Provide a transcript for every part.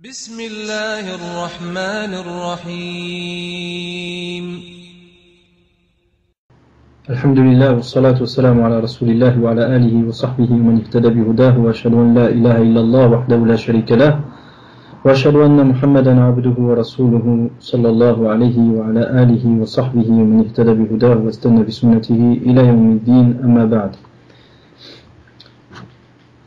بسم الله الرحمن الرحيم الحمد لله والصلاة والسلام على رسول الله وعلى آله وصحبه ومن اهتدى بهداه وأشهد أن لا إله إلا الله وحده لا شريك له وأشهد أن محمدا عبده ورسوله صلى الله عليه وعلى آله وصحبه ومن اهتدى بهداه واستنى بسنته إلى يوم الدين أما بعد.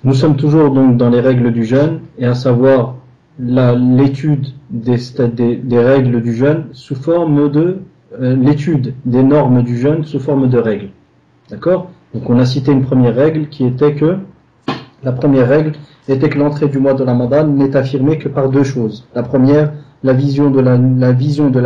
Nous sommes toujours donc dans les règles du jeûne, et à savoir l'étude des règles du jeûne sous forme de l'étude des normes du jeûne sous forme de règles. D'accord? Donc on a cité une première règle qui était que la première règle était que l'entrée du mois de Ramadan n'est affirmée que par deux choses. La première, la vision de la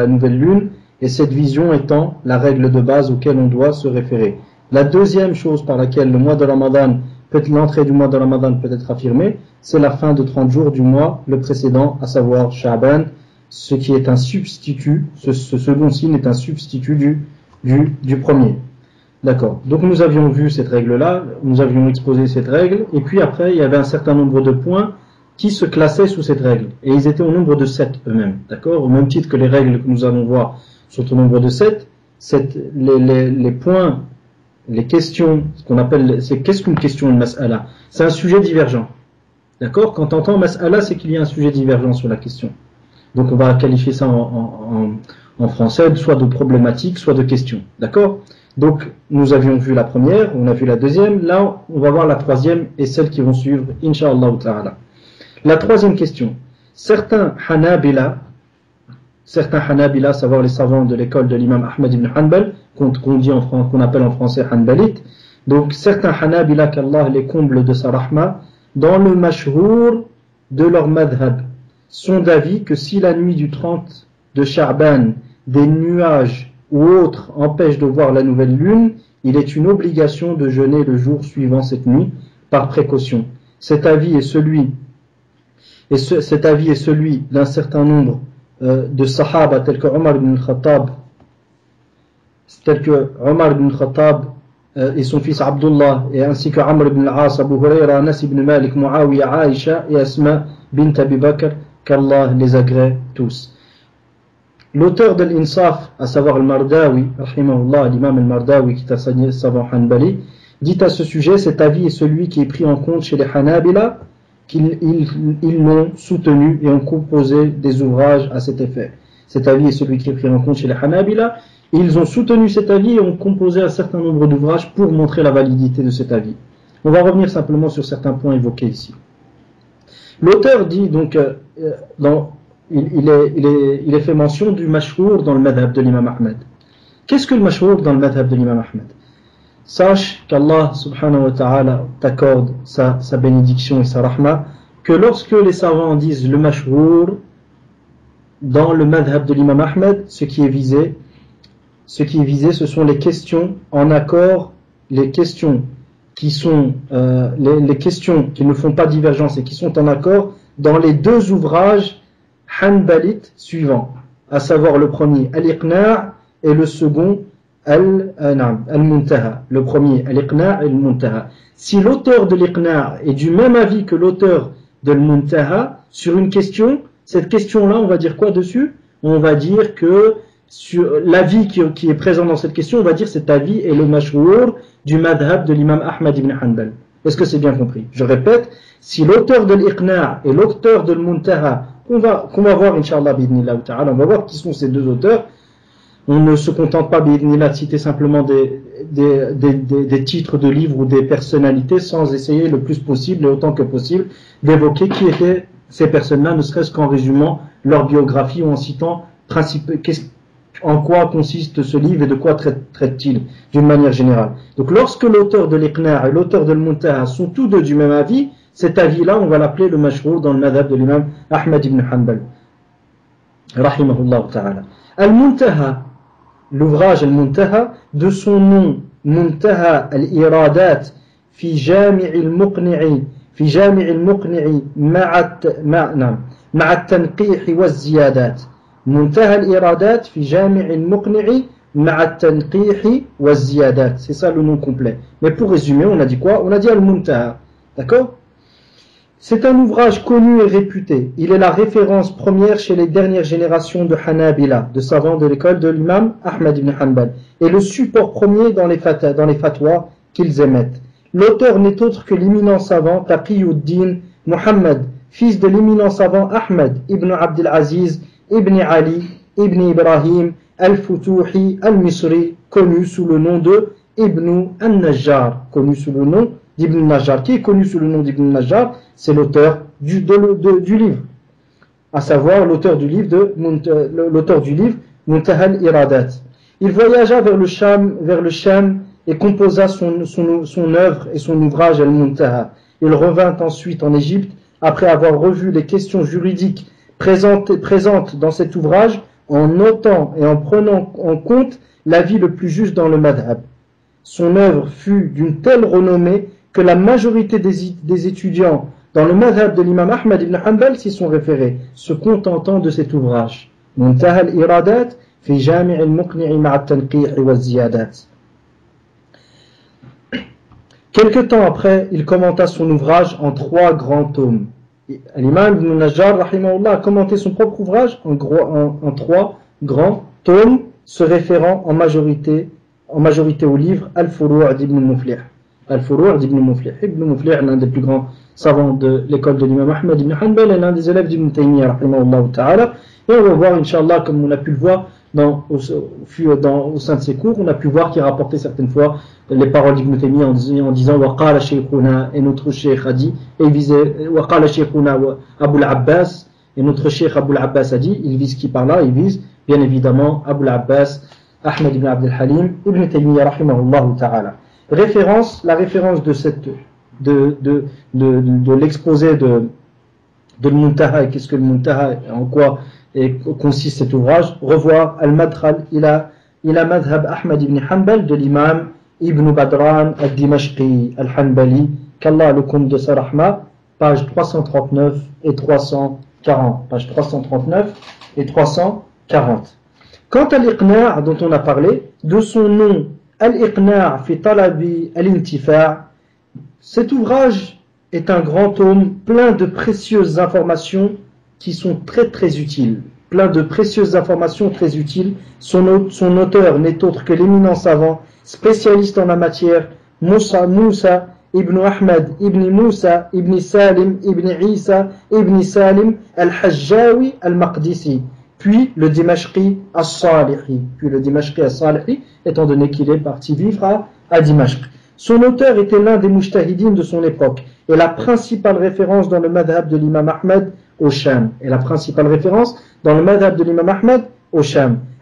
nouvelle lune, et cette vision étant la règle de base auquel on doit se référer. La deuxième chose par laquelle l'entrée du mois de Ramadan peut être affirmée, c'est la fin de 30 jours du mois le précédent, à savoir Sha'ban, ce qui est un substitut, ce second signe est un substitut du premier. D'accord. Donc nous avions vu cette règle-là, nous avions exposé cette règle, et puis après il y avait un certain nombre de points qui se classaient sous cette règle, et ils étaient au nombre de 7 eux-mêmes. D'accord. Au même titre que les règles que nous allons voir sont au nombre de 7, les points, les questions, ce qu'on appelle, qu'est-ce qu'une question de mas'ala? C'est un sujet divergent. D'accord? Quand on entend mas'ala, c'est qu'il y a un sujet divergent sur la question. Donc on va qualifier ça en français, soit de problématique, soit de question. D'accord? Donc nous avions vu la première, on a vu la deuxième, là on va voir la troisième et celles qui vont suivre, Inch'Allah ta'ala. La troisième question. Certains Hanabila, à savoir les savants de l'école de l'imam Ahmad ibn Hanbal, qu'on appelle en français Hanbalites, donc certains Hanabila, qu'Allah les comble de sa rahma, dans le mashhour de leur madhab, sont d'avis que si la nuit du 30 de Sha'ban, des nuages ou autres empêchent de voir la nouvelle lune, il est une obligation de jeûner le jour suivant cette nuit, par précaution. Cet avis est celui d'un certain nombre de sahaba tels que Omar ibn Khattab et son fils Abdullah, et ainsi que Amr ibn al-As, Abu Huraira, Anas ibn Malik, Muawiya, Aisha et Asma bint Abi Bakr, qu'Allah les agrée tous. L'auteur de l'Insaf, à savoir al-Mardawi, rahimahullah, l'imam al-Mardawi, qui est un savant Hanbali, dit à ce sujet, cet avis est celui qui est pris en compte chez les Hanabila, qu'ils l'ont soutenu et ont composé des ouvrages à cet effet. Cet avis est celui qui est pris en compte chez les Hanabila, et ils ont soutenu cet avis et ont composé un certain nombre d'ouvrages pour montrer la validité de cet avis. On va revenir simplement sur certains points évoqués ici. L'auteur dit donc, il est fait mention du mashhour dans le madhab de l'imam Ahmed. Qu'est-ce que le mashhour dans le madhab de l'imam Ahmed? Sache qu'Allah subhanahu wa ta'ala t'accorde sa bénédiction et sa rahma, que lorsque les savants disent le mashhour dans le madhab de l'imam Ahmed, ce qui est visé, ce sont les questions en accord, les questions qui sont les questions qui ne font pas divergence et qui sont en accord dans les deux ouvrages hanbalites suivants, à savoir le premier Al-Iqna' et le second Al-Muntaha. Le premier Al-Iqna' et Al-Muntaha. Si l'auteur de l'Iqna' est du même avis que l'auteur de Al-Muntaha sur une question, cette question-là, on va dire quoi dessus? On va dire que sur l'avis qui est présent dans cette question, on va dire cet avis est le mashhour du madhab de l'imam Ahmad ibn Hanbal. Est-ce que c'est bien compris? Je répète, si l'auteur de l'Iqna' et l'auteur de l'Muntaha, qu'on va voir Inch'Allah bi'idhnillah ta'ala, on va voir qui sont ces deux auteurs. On ne se contente pas bi'idhnillah de citer simplement des titres de livres ou des personnalités sans essayer le plus possible et autant que possible d'évoquer qui étaient ces personnes-là, ne serait-ce qu'en résumant leur biographie ou en citant en quoi consiste ce livre et de quoi traite-t-il d'une manière générale. Donc lorsque l'auteur de l'Iqna' et l'auteur de l'Muntaha sont tous deux du même avis, cet avis-là, on va l'appeler le mashhour dans le madhab de l'imam Ahmad ibn Hanbal, rahimahullah ta'ala. Al-Muntaha, l'ouvrage Al-Muntaha, de son nom Muntaha al-Iradat fi Jami' al-Muqni'i ma'a at-tanqih wa az-ziyadat. Muntaha al-Iradat fi Jami' al-Muqni'i ma'a at-tanqih wa az-ziyadat. C'est ça le nom complet. Mais pour résumer, on a dit quoi? On a dit Al-Muntaha. D'accord? C'est un ouvrage connu et réputé. Il est la référence première chez les dernières générations de Hanabila, de savants de l'école de l'imam Ahmad ibn Hanbal, et le support premier dans les fatwas qu'ils émettent. L'auteur n'est autre que l'éminent savant Taqiyuddin Muhammad, fils de l'éminent savant Ahmad ibn Abdel Aziz ibn Ali ibn Ibrahim al-Futuhi al-Misri, connu sous le nom de Ibn al-Najjar, connu sous le nom d'Ibn Najjar. Qui est connu sous le nom d'Ibn Najjar? C'est l'auteur du livre, à savoir l'auteur du livre Muntaha al-Iradat. Il voyagea vers le Sham et composa son œuvre et son ouvrage Al-Muntaha. Il revint ensuite en Égypte après avoir revu les questions juridiques présentes dans cet ouvrage, en notant et en prenant en compte l'avis le plus juste dans le madhab. Son œuvre fut d'une telle renommée que la majorité des étudiants dans le madhab de l'imam Ahmad ibn Hanbal s'y sont référés, se contentant de cet ouvrage. Muntaha al-Iradat fi Jami' al-Muqni' ma'a at-Tanqih wa az-Ziyadat. Quelque temps après, il commenta son ouvrage en 3 grands tomes. L'imam ibn Najjar rahimahullah a commenté son propre ouvrage en 3 grands tomes, se référant en majorité au livre Al-Furu' d'Ibn Muflih. Al-Furu' d'Ibn Muflih. Ibn Muflih est l'un des plus grands savants de l'école de l'imam Ahmad ibn Hanbal et l'un des élèves d'Ibn Taymiyyah rahimahullah ta'ala. Et on va voir, Inch'Allah, comme on a pu le voir au sein de ses cours, on a pu voir qu'il rapportait certaines fois les paroles d'Ibn Taymiyyah en disant wa qala shaykhuna, et notre cheikh a dit, et il visait wa qala shaykhuna Abu al-Abbas, et notre cheikh Abu al-Abbas a dit. Il vise qui par là? Il vise bien évidemment Abu al-Abbas Ahmad ibn Abd al-Halim Ibn Taymiyyah rahimahullah ta'ala. La référence de l'exposé de Muntaha, et qu'est-ce que le Muntaha, en quoi consiste cet ouvrage, revoir Al-Madkhal ila Madhab Ahmad ibn Hanbal de l'imam Ibn Badran al-Dimashqi al-Hanbali, qu'Allah le compte de sa rahma, page 339 et 340. Page 339 et 340. Quant à l'Iqna' dont on a parlé, de son nom Al-Iqna' fi Talabi al-Intifa', cet ouvrage est un grand tome plein de précieuses informations qui sont très très utiles. Plein de précieuses informations très utiles. Son auteur n'est autre que l'éminent savant, spécialiste en la matière, Moussa ibn Ahmad ibn Moussa ibn Salim ibn Isa ibn Salim al-Hajjawi al-Maqdisi, puis le Dimashqi as-Salihi, étant donné qu'il est parti vivre à Dimashq. Son auteur était l'un des mujtahidines de son époque et la principale référence dans le madhab de l'imam Ahmad au Sham.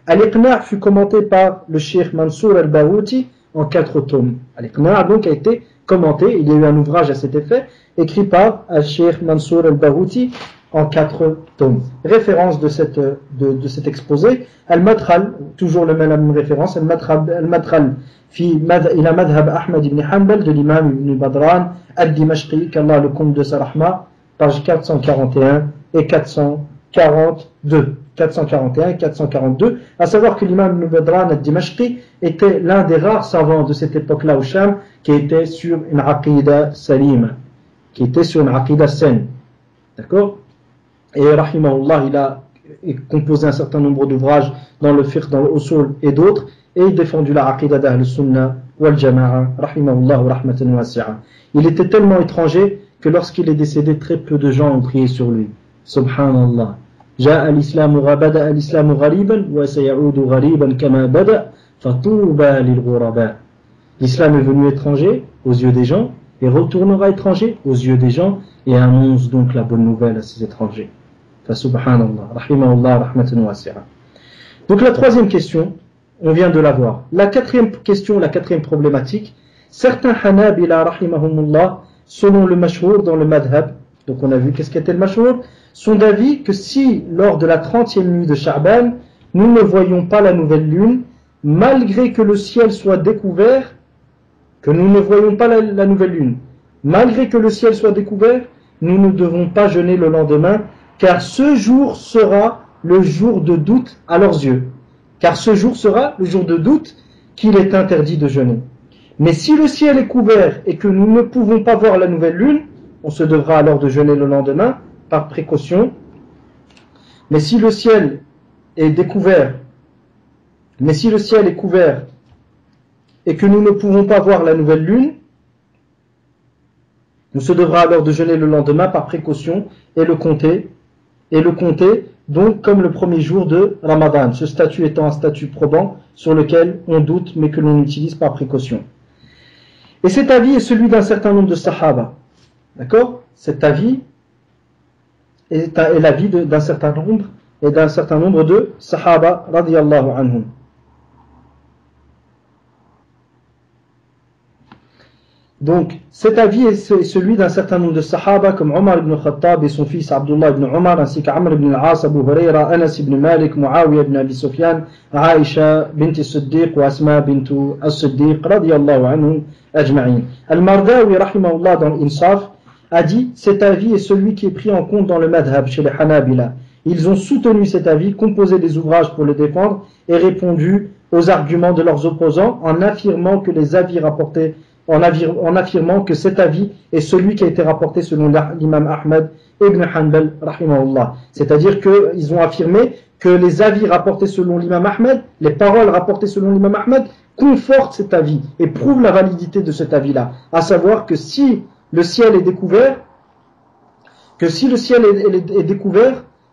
Al-Iqna' fut commenté par le cheikh Mansour al-Barouti en 4 tomes. Al-Iqna' donc a été commenté, il y a eu un ouvrage à cet effet, écrit par le cheikh Mansour al-Barouti en 4 tomes. Référence de cet exposé, Al-Madkhal, toujours la même référence, Al-Madkhal ila Madhab Ahmad ibn Hanbal de l'imam Ibn Badran al-Dimashqi, qu'Allah le compte de sa rahma, page 441 et 442. 441 et 442, à savoir que l'imam Ibn Badran al-Dimashqi était l'un des rares savants de cette époque-là au Sham qui était sur une aqida salima, qui était sur une aqida saine. D'accord? Et rahimahullah, il a composé un certain nombre d'ouvrages dans le fiqh, dans le usul et d'autres, et il défendu la aqida d'ahl sunnah wal jama'a, rahimahullah wa rahmatan wasi'a. Il était tellement étranger que lorsqu'il est décédé, très peu de gens ont prié sur lui. Subhanallah. جاء الإسلام بدأ الإسلام غريبا وسيعود غريبا كما بدأ فطوبى للغرباء. L'islam est venu étranger aux yeux des gens et retournera étranger aux yeux des gens, et annonce donc la bonne nouvelle à ces étrangers. Subhanallah, rahimahullah, rahmatan wasi'a. Donc la troisième question, on vient de la voir. La quatrième question, la quatrième problématique, certains Hanabila rahimahumullah, selon le mashhour dans le madhab, donc on a vu qu'est-ce qu'était le mashhour, sont d'avis que si lors de la 30e nuit de Sha'ban, nous ne voyons pas la nouvelle lune, malgré que le ciel soit découvert, que nous ne voyons pas la nouvelle lune, malgré que le ciel soit découvert, nous ne devons pas jeûner le lendemain, car ce jour sera le jour de doute à leurs yeux. Car ce jour sera le jour de doute qu'il est interdit de jeûner. Mais si le ciel est couvert et que nous ne pouvons pas voir la nouvelle lune, on se devra alors de jeûner le lendemain par précaution. Mais si le ciel est découvert, et que nous ne pouvons pas voir la nouvelle lune, on se devra alors de jeûner le lendemain par précaution et le compter donc comme le premier jour de Ramadan, ce statut étant un statut probant sur lequel on doute mais que l'on utilise par précaution. Et cet avis est celui d'un certain nombre de sahaba. D'accord? Cet avis est l'avis d'un certain nombre de sahaba radiyallahu anhum. Donc, cet avis est celui d'un certain nombre de sahaba comme Omar ibn Khattab et son fils Abdullah ibn Omar, ainsi qu'Amr ibn al-As, Abu Huraira, Anas ibn Malik, Muawiyah ibn Abi Sufyan, Aisha bint al-Siddiq, wa Asma bint al-Siddiq, radiyallahu anhum ajma'in. Al-Mardawi, rahimahullah, dans l'Insaf, a dit, cet avis est celui qui est pris en compte dans le madhab chez les Hanabila. Ils ont soutenu cet avis, composé des ouvrages pour le défendre et répondu aux arguments de leurs opposants en affirmant que les avis rapportés en affirmant que cet avis est celui qui a été rapporté selon l'imam Ahmad ibn Hanbal rahimahullah. C'est-à-dire qu'ils ont affirmé que les avis rapportés selon l'imam Ahmad, les paroles rapportées selon l'imam Ahmad confortent cet avis et prouvent la validité de cet avis-là. À savoir que si le ciel est découvert,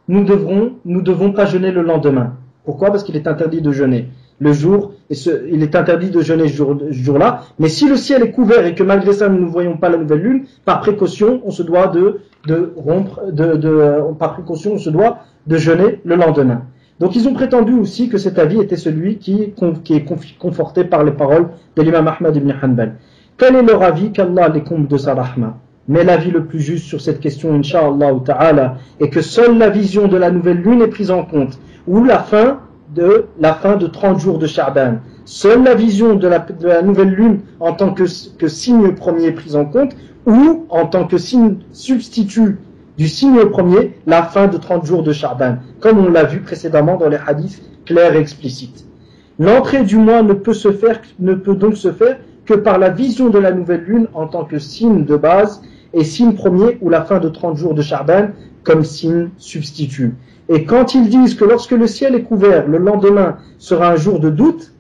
nous devons pas jeûner le lendemain. Pourquoi? Parce qu'il est interdit de jeûner le jour, il est interdit de jeûner ce jour-là, mais si le ciel est couvert et que malgré ça nous ne voyons pas la nouvelle lune, par précaution, on se doit de jeûner le lendemain. Donc ils ont prétendu aussi que cet avis était celui qui est conforté par les paroles de l'imam Ahmad ibn Hanbal. Quel est leur avis? Qu'Allah les comble de sa rahma. Mais l'avis le plus juste sur cette question, Inch'Allah ta'ala, est que seule la vision de la nouvelle lune est prise en compte, ou la fin de 30 jours de Sha'ban. Seule la vision de la nouvelle lune en tant que signe premier est prise en compte, ou en tant que signe substitut du signe premier, la fin de 30 jours de Sha'ban, comme on l'a vu précédemment dans les hadiths clairs et explicites. L'entrée du mois ne peut donc se faire que par la vision de la nouvelle lune en tant que signe de base et signe premier, ou la fin de 30 jours de Sha'ban comme signe substitut. Et quand ils disent que lorsque le ciel est couvert, le lendemain sera un jour de doute,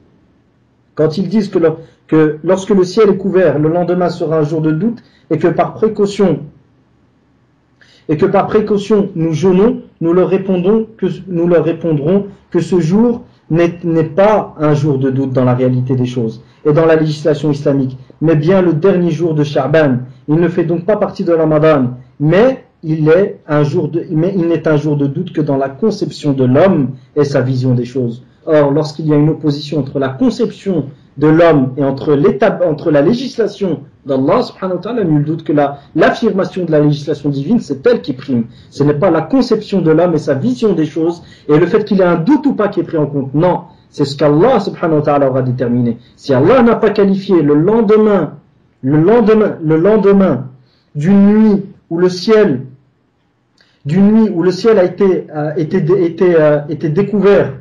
quand ils disent que lorsque le ciel est couvert, le lendemain sera un jour de doute, et que par précaution nous jeûnons, nous leur répondrons que ce jour n'est pas un jour de doute dans la réalité des choses et dans la législation islamique, mais bien le dernier jour de Sha'ban. Il ne fait donc pas partie de Ramadan, mais il n'est un jour de doute que dans la conception de l'homme et sa vision des choses. Or, lorsqu'il y a une opposition entre la conception de l'homme et entre la législation d'Allah subhanahu wa ta'ala, nul doute que l'affirmation de la législation divine, c'est elle qui prime. Ce n'est pas la conception de l'homme et sa vision des choses et le fait qu'il y ait un doute ou pas qui est pris en compte. Non, c'est ce qu'Allah subhanahu wa ta'ala aura déterminé. Si Allah n'a pas qualifié le lendemain d'une nuit où le ciel a été découvert,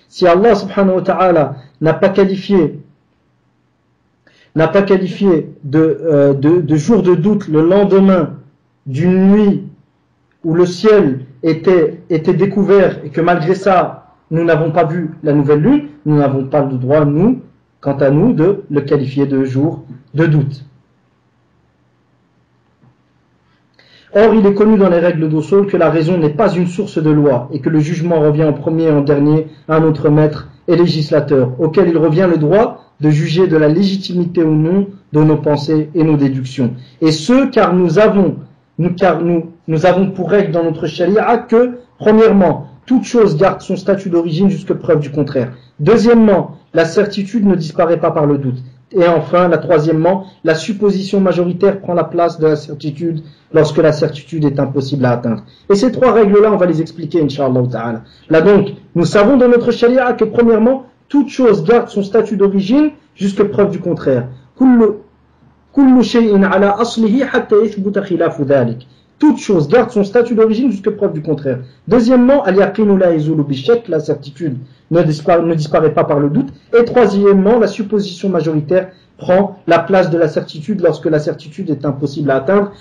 si Allah subhanahu wa ta'ala n'a pas qualifié de jour de doute le lendemain d'une nuit où le ciel était découvert et que malgré ça nous n'avons pas vu la nouvelle lune, nous n'avons pas le droit, quant à nous, de le qualifier de jour de doute. Or, il est connu dans les règles d'usul que la raison n'est pas une source de loi et que le jugement revient en premier et en dernier à notre maître et législateur, auquel il revient le droit de juger de la légitimité ou non de nos pensées et nos déductions. Et ce, car nous avons pour règle dans notre charia que, premièrement, toute chose garde son statut d'origine jusque preuve du contraire. Deuxièmement, la certitude ne disparaît pas par le doute. Et enfin, troisièmement, la supposition majoritaire prend la place de la certitude lorsque la certitude est impossible à atteindre. Et ces trois règles-là, on va les expliquer, Inch'Allah ta'ala. Là donc, nous savons dans notre charia que premièrement, toute chose garde son statut d'origine jusque preuve du contraire. Kullu shay'in ala aslihi hatta yathbuta khilafu dhalik. Toute chose garde son statut d'origine jusque preuve du contraire. Deuxièmement, al-yaqinu la yazulu bi-shakk, la certitude ne disparaît pas par le doute. Et troisièmement, la supposition majoritaire prend la place de la certitude lorsque la certitude est impossible à atteindre.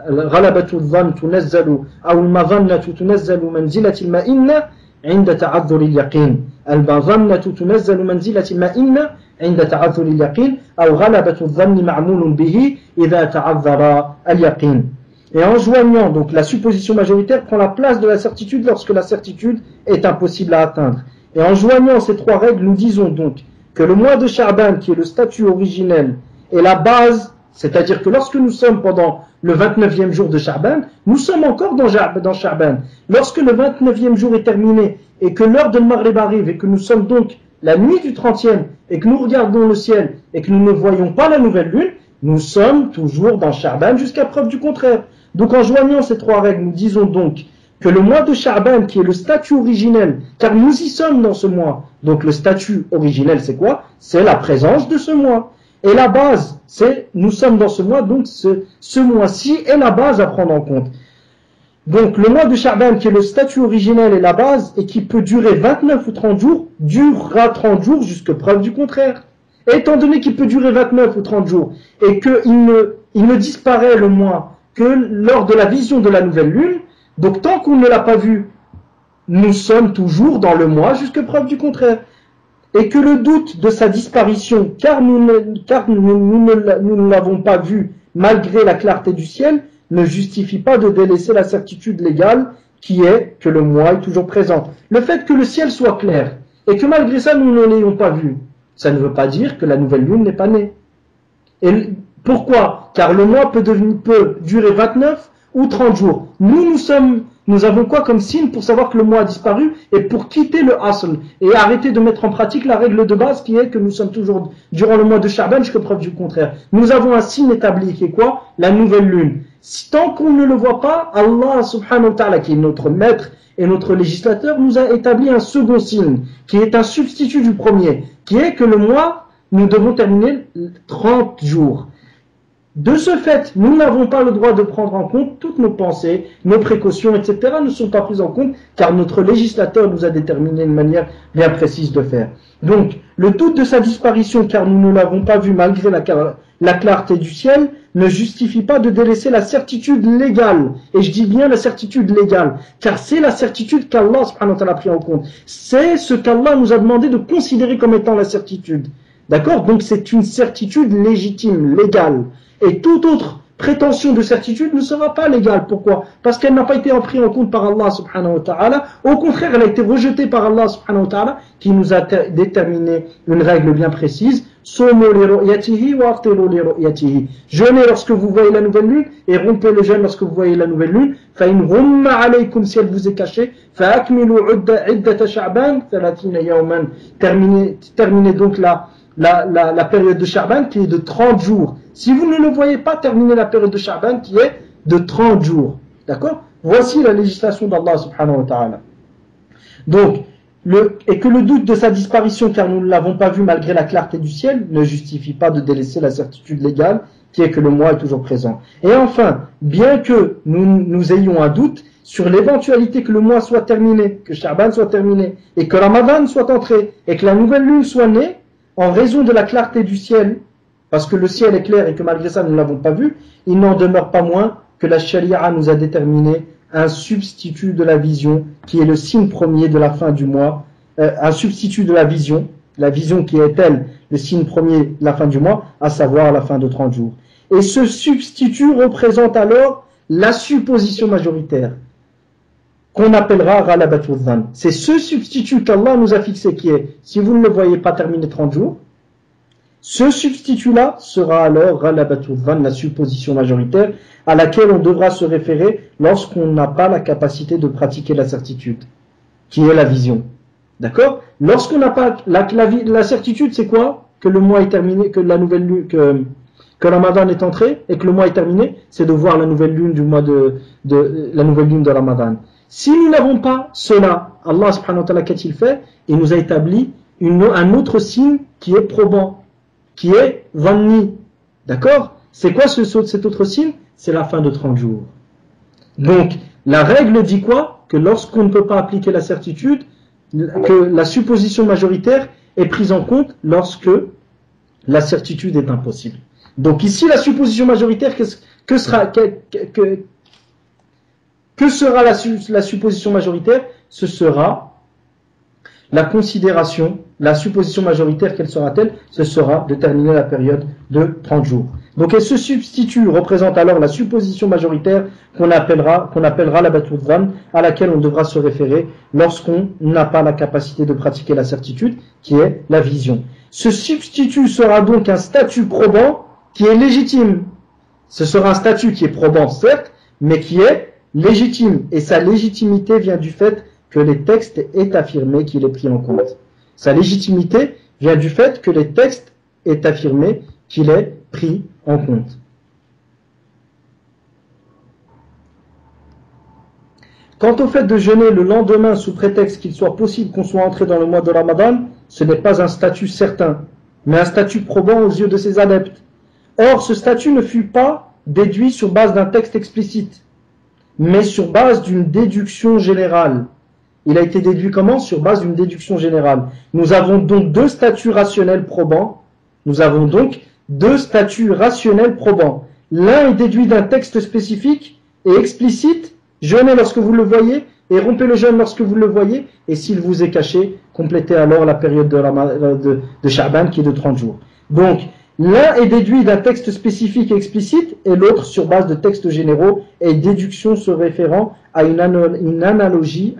غلبة الظن تنزل أو المظنة تنزل منزلة المئنة عند تعذر اليقين. المظنة تنزل منزلة المئنة عند تعذر اليقين أو غلبة الظن معمول به إذا تعذر اليقين. Et en joignant, donc la supposition majoritaire prend la place de la certitude lorsque la certitude est impossible à atteindre. Et en joignant ces trois règles, nous disons donc que le mois de Sha'ban, qui est le statut originel, est la base, c'est-à-dire que lorsque nous sommes pendant le 29e jour de Sha'ban, nous sommes encore dans Sha'ban. Lorsque le 29e jour est terminé et que l'heure de Maghrib arrive et que nous sommes donc la nuit du 30e et que nous regardons le ciel et que nous ne voyons pas la nouvelle lune, nous sommes toujours dans Sha'ban jusqu'à preuve du contraire. Donc en joignant ces trois règles, nous disons donc que le mois de Sha'ban, qui est le statut originel, car nous y sommes dans ce mois, donc le statut originel c'est quoi? C'est la présence de ce mois. Et la base, c'est nous sommes dans ce mois, donc ce mois-ci est la base à prendre en compte. Donc le mois de Sha'ban, qui est le statut originel et la base, et qui peut durer 29 ou 30 jours, durera 30 jours jusqu'à preuve du contraire. Et étant donné qu'il peut durer 29 ou 30 jours, et qu'il ne disparaît le mois que lors de la vision de la nouvelle lune, donc tant qu'on ne l'a pas vu, nous sommes toujours dans le mois jusqu'à preuve du contraire. Et que le doute de sa disparition, car nous ne l'avons pas vu malgré la clarté du ciel, ne justifie pas de délaisser la certitude légale qui est que le mois est toujours présent. Le fait que le ciel soit clair et que malgré ça nous ne l'ayons pas vu, ça ne veut pas dire que la nouvelle lune n'est pas née. Et pourquoi? Car le mois peut durer 29 ou 30 jours. Nous avons quoi comme signe pour savoir que le mois a disparu et pour quitter le asl et arrêter de mettre en pratique la règle de base qui est que nous sommes toujours durant le mois de Sha'ban jusqu'à preuve du contraire. Nous avons un signe établi qui est quoi? La nouvelle lune. Tant qu'on ne le voit pas, Allah subhanahu wa ta'ala, qui est notre maître et notre législateur, nous a établi un second signe qui est un substitut du premier, qui est que le mois, nous devons terminer 30 jours. De ce fait, nous n'avons pas le droit de prendre en compte toutes nos pensées, nos précautions, etc. ne sont pas prises en compte car notre législateur nous a déterminé une manière bien précise de faire. Donc, le doute de sa disparition, car nous ne l'avons pas vu malgré la clarté du ciel, ne justifie pas de délaisser la certitude légale. Et je dis bien la certitude légale, car c'est la certitude qu'Allah subhanahu wa ta'ala a pris en compte. C'est ce qu'Allah nous a demandé de considérer comme étant la certitude. D'accord? Donc c'est une certitude légitime, légale. Et toute autre prétention de certitude ne sera pas légale. Pourquoi? Parce qu'elle n'a pas été prise en compte par Allah subhanahu wa ta'ala. Au contraire, elle a été rejetée par Allah subhanahu wa ta'ala qui nous a déterminé une règle bien précise. Sumu li ru'yatihi wa aftiru li ru'yatihi. Jeûnez lorsque vous voyez la nouvelle lune et rompez le jeûne lorsque vous voyez la nouvelle lune. Fa in ghumma alaykum, si elle vous est cachée, fa akmilu iddata sha'ban 30 yawman. Terminez donc la période de Sha'ban qui est de 30 jours. Si vous ne le voyez pas, terminez la période de Sha'ban qui est de 30 jours. D'accord? Voici la législation d'Allah subhanahu wa ta'ala. Donc, et que le doute de sa disparition, car nous ne l'avons pas vu malgré la clarté du ciel, ne justifie pas de délaisser la certitude légale qui est que le mois est toujours présent. Et enfin, bien que nous ayons un doute sur l'éventualité que le mois soit terminé, que Sha'ban soit terminé, et que Ramadan soit entré, et que la nouvelle lune soit née, en raison de la clarté du ciel, parce que le ciel est clair et que malgré ça nous ne l'avons pas vu, il n'en demeure pas moins que la charia nous a déterminé un substitut de la vision qui est le signe premier de la fin du mois, un substitut de la vision qui est elle, le signe premier de la fin du mois, à savoir la fin de 30 jours. Et ce substitut représente alors la supposition majoritaire qu'on appellera Ghalabatul Dhann. C'est ce substitut qu'Allah nous a fixé qui est, si vous ne le voyez pas terminer 30 jours, ce substitut-là sera alors Ghalabatul Dhann, la supposition majoritaire, à laquelle on devra se référer lorsqu'on n'a pas la capacité de pratiquer la certitude, qui est la vision. D'accord? Lorsqu'on n'a pas la certitude, c'est quoi? Que le mois est terminé, que la nouvelle lune, que Ramadan est entré et que le mois est terminé, c'est de voir la nouvelle lune du mois la nouvelle lune de Ramadan. Si nous n'avons pas cela, Allah subhanahu wa ta'ala, qu'a-t-il fait? Il nous a établi un autre signe qui est probant, qui est Dhanni. D'accord? C'est quoi cet autre signe? C'est la fin de 30 jours. Donc, la règle dit quoi? Que lorsqu'on ne peut pas appliquer la certitude, que la supposition majoritaire est prise en compte lorsque la certitude est impossible. Donc ici, la supposition majoritaire, que sera la supposition majoritaire? Ce sera la considération, la supposition majoritaire, quelle sera-t-elle? Ce sera de terminer la période de 30 jours. Donc elle se substitue, représente alors la supposition majoritaire qu'on appellera la Batul Dhann, à laquelle on devra se référer lorsqu'on n'a pas la capacité de pratiquer la certitude, qui est la vision. Ce substitut sera donc un statut probant qui est légitime. Ce sera un statut qui est probant, certes, mais qui est légitime. Et sa légitimité vient du fait que les textes aient affirmé qu'il est pris en compte. Sa légitimité vient du fait que les textes aient affirmé qu'il est pris en compte. Quant au fait de jeûner le lendemain sous prétexte qu'il soit possible qu'on soit entré dans le mois de Ramadan, ce n'est pas un statut certain, mais un statut probant aux yeux de ses adeptes. Or, ce statut ne fut pas déduit sur base d'un texte explicite, mais sur base d'une déduction générale. Il a été déduit comment? Sur base d'une déduction générale. Nous avons donc deux statuts rationnels probants. L'un est déduit d'un texte spécifique et explicite. Jeûnez lorsque vous le voyez et rompez le jeûne lorsque vous le voyez. Et s'il vous est caché, complétez alors la période de Sha'ban qui est de 30 jours. Donc, l'un est déduit d'un texte spécifique et explicite et l'autre sur base de textes généraux et déduction se référant à une analogie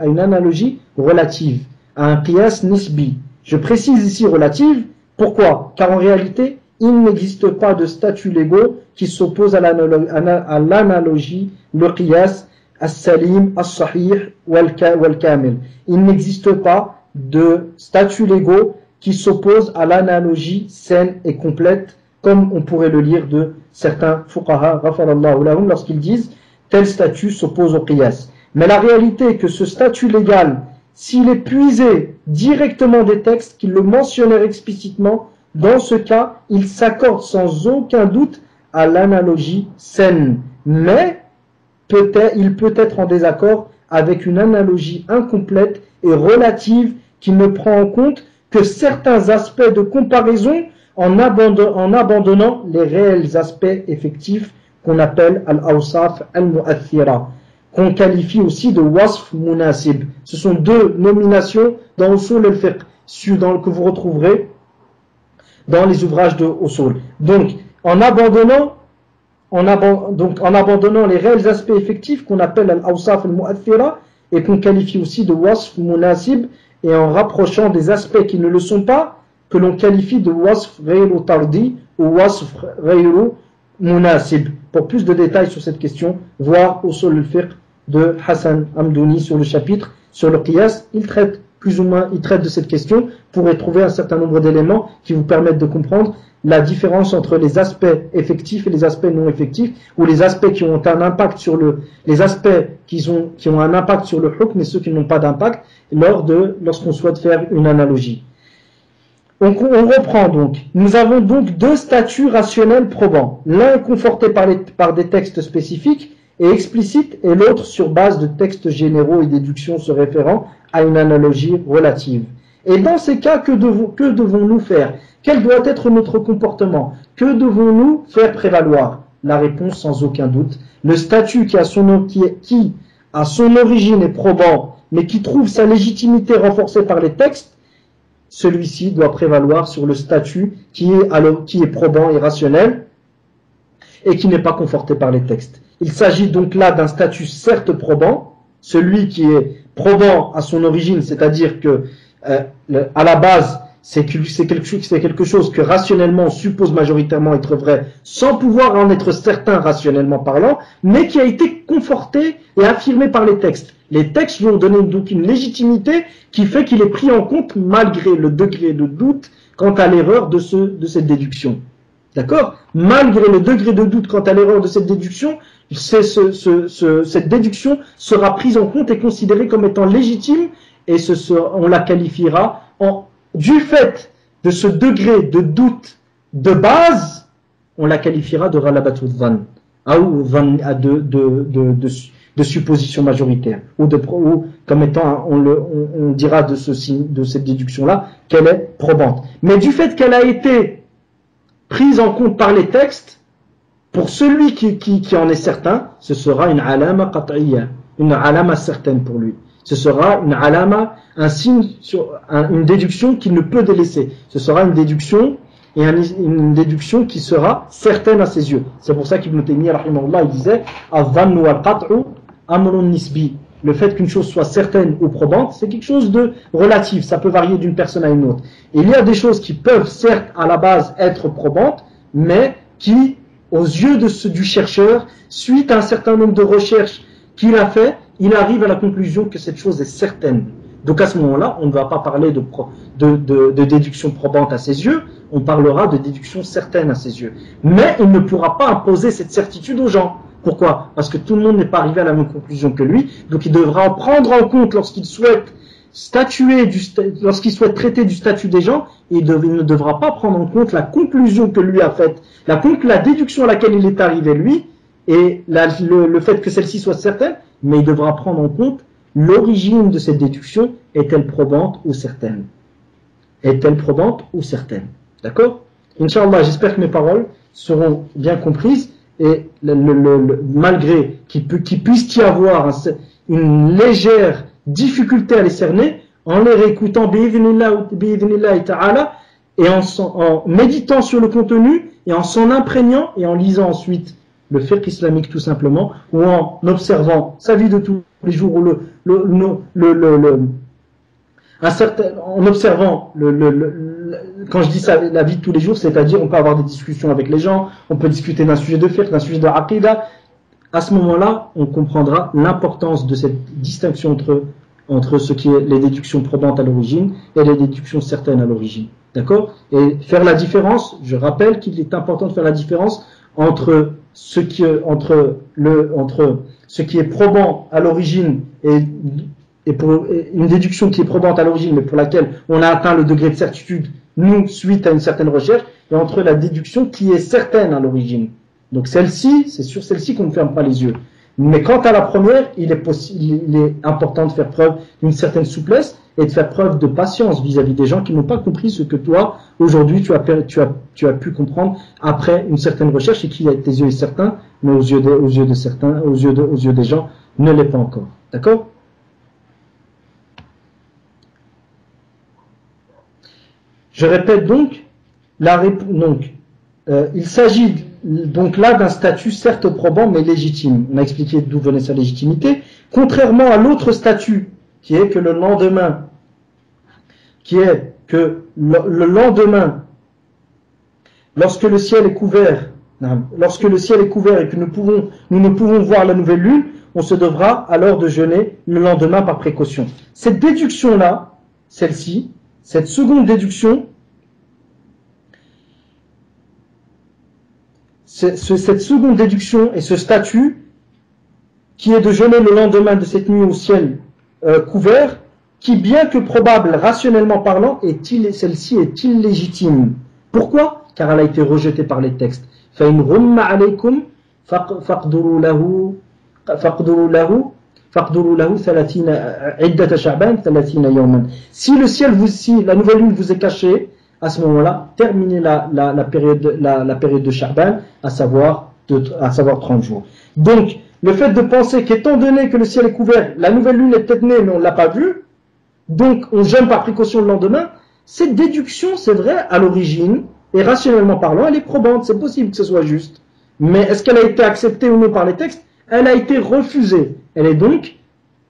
relative, à un qiyas nisbi. Je précise ici relative. Pourquoi? Car en réalité, il n'existe pas de statuts légaux qui s'opposent à l'analogie, le qiyas, as-salim, as-sahih, wal-kamil. Il n'existe pas de statuts légaux qui s'opposent à l'analogie saine et complète, comme on pourrait le lire de certains fuqaha, ghafarallahu lahum, lorsqu'ils disent tel statut s'oppose au qiyas. Mais la réalité est que ce statut légal, s'il est puisé directement des textes qui le mentionnèrent explicitement, dans ce cas, il s'accorde sans aucun doute à l'analogie saine. Mais il peut être en désaccord avec une analogie incomplète et relative qui ne prend en compte que certains aspects de comparaison en abandonnant les réels aspects effectifs qu'on appelle al-awsaf al-mu'athira, qu'on qualifie aussi de wasf munasib. Ce sont deux nominations dans Usul al-Fiqh que vous retrouverez dans les ouvrages de Usul. Donc, en abandonnant les réels aspects effectifs qu'on appelle al-awsaf al-mu'athira et qu'on qualifie aussi de wasf munasib, et en rapprochant des aspects qui ne le sont pas, que l'on qualifie de wasf ghayru tardi ou wasf ghayru munasib. Pour plus de détails sur cette question, voir Usul al-Fiqh de Hassan Hamdouni sur le chapitre sur le qiyas. Il traite de cette question. Vous pourrez trouver un certain nombre d'éléments qui vous permettent de comprendre la différence entre les aspects effectifs et les aspects non effectifs, ou les aspects qui ont un impact sur les aspects qui ont un impact sur le hukm et ceux qui n'ont pas d'impact lorsqu'on souhaite faire une analogie. On reprend donc. Nous avons donc deux statuts rationnels probants. L'un est conforté par des textes spécifiques et explicites, et l'autre sur base de textes généraux et déductions se référant à une analogie relative. Et dans ces cas, que devons-nous faire? Quel doit être notre comportement? Que devons-nous faire prévaloir? La réponse, sans aucun doute, le statut qui à son origine est probant, mais qui trouve sa légitimité renforcée par les textes, celui-ci doit prévaloir sur le statut qui est probant et rationnel et qui n'est pas conforté par les textes. Il s'agit donc là d'un statut certes probant, celui qui est probant à son origine, c'est-à-dire que à la base c'est quelque chose que rationnellement on suppose majoritairement être vrai, sans pouvoir en être certain rationnellement parlant, mais qui a été conforté et affirmé par les textes. Les textes lui ont donné donc une légitimité qui fait qu'il est pris en compte malgré le degré de doute quant à l'erreur de cette déduction. D'accord? Malgré le degré de doute quant à l'erreur de cette déduction, cette déduction sera prise en compte et considérée comme étant légitime, et on la qualifiera du fait de ce degré de doute de base, on la qualifiera de Ghalabatul Dhann, ou de supposition majoritaire, ou comme étant, on dira de cette déduction-là qu'elle est probante. Mais du fait qu'elle a été prise en compte par les textes, pour celui qui en est certain, ce sera une alama qat'iyya, une alama certaine pour lui. Ce sera une alama, un signe, une déduction qu'il ne peut délaisser. Ce sera une déduction, et une déduction qui sera certaine à ses yeux. C'est pour ça qu'Ibn Taymiyyah, rahimahullah, il disait Adh-dhannu wal-qat'u amrun nisbi. Le fait qu'une chose soit certaine ou probante, c'est quelque chose de relatif. Ça peut varier d'une personne à une autre. Et il y a des choses qui peuvent, certes, à la base, être probantes, mais qui, aux yeux du chercheur, suite à un certain nombre de recherches qu'il a fait, il arrive à la conclusion que cette chose est certaine. Donc à ce moment-là, on ne va pas parler de déduction probante à ses yeux, on parlera de déduction certaine à ses yeux. Mais il ne pourra pas imposer cette certitude aux gens. Pourquoi? Parce que tout le monde n'est pas arrivé à la même conclusion que lui, donc il devra en prendre en compte lorsqu'il souhaite lorsqu'il souhaite traiter du statut des gens, il ne devra pas prendre en compte la conclusion que lui a faite, la déduction à laquelle il est arrivé lui, et le fait que celle-ci soit certaine, mais il devra prendre en compte l'origine de cette déduction, est-elle probante ou certaine? Est-elle probante ou certaine? D'accord? Inch'Allah, j'espère que mes paroles seront bien comprises, et malgré qu'il puisse y avoir une légère difficulté à les cerner, en les réécoutant bi'idhnillah ta'ala, et en méditant sur le contenu, et en s'en imprégnant, et en lisant ensuite le fiqh islamique tout simplement, ou en observant sa vie de tous les jours, ou en observant quand je dis ça, la vie de tous les jours, c'est-à-dire on peut avoir des discussions avec les gens, on peut discuter d'un sujet de fiqh, d'un sujet de aqidah. À ce moment-là, on comprendra l'importance de cette distinction entre ce qui est les déductions probantes à l'origine et les déductions certaines à l'origine. D'accord? Et faire la différence, je rappelle qu'il est important de faire la différence entre ce qui est probant à l'origine et une déduction qui est probante à l'origine, mais pour laquelle on a atteint le degré de certitude, nous, suite à une certaine recherche, et entre la déduction qui est certaine à l'origine. Donc celle-ci, c'est sur celle-ci qu'on ne ferme pas les yeux. Mais quant à la première, il est important de faire preuve d'une certaine souplesse et de faire preuve de patience vis-à-vis des gens qui n'ont pas compris ce que toi, aujourd'hui, tu as pu comprendre après une certaine recherche et qui, à tes yeux, est certain, mais aux yeux de certains, aux yeux des gens, ne l'est pas encore. D'accord? Je répète donc, il s'agit donc là d'un statut certes probant mais légitime. On a expliqué d'où venait sa légitimité. Contrairement à l'autre statut, qui est que le lendemain, lorsque le ciel est couvert, et que nous ne pouvons voir la nouvelle lune, on se devra alors de jeûner le lendemain par précaution. Cette déduction-là, celle-ci, cette seconde déduction, cette seconde déduction et ce statut qui est de jeûner le lendemain de cette nuit au ciel couvert, qui bien que probable rationnellement parlant, celle-ci est illégitime. Pourquoi? Car elle a été rejetée par les textes. فَإِنْ غُمَّ عَلَيْكُمْ فَاقْدُرُوا لَهُ عِدَّةَ شَعْبَانَ 30 يَوْمًا. Si la nouvelle lune vous est cachée, à ce moment-là, terminez la période de Sha'ban, à savoir 30 jours. Donc, le fait de penser qu'étant donné que le ciel est couvert, la nouvelle lune est peut-être née, mais on ne l'a pas vue, donc on jeûne par précaution le lendemain, cette déduction, c'est vrai, à l'origine, et rationnellement parlant, elle est probante, c'est possible que ce soit juste. Mais est-ce qu'elle a été acceptée ou non par les textes? Elle a été refusée. Elle est donc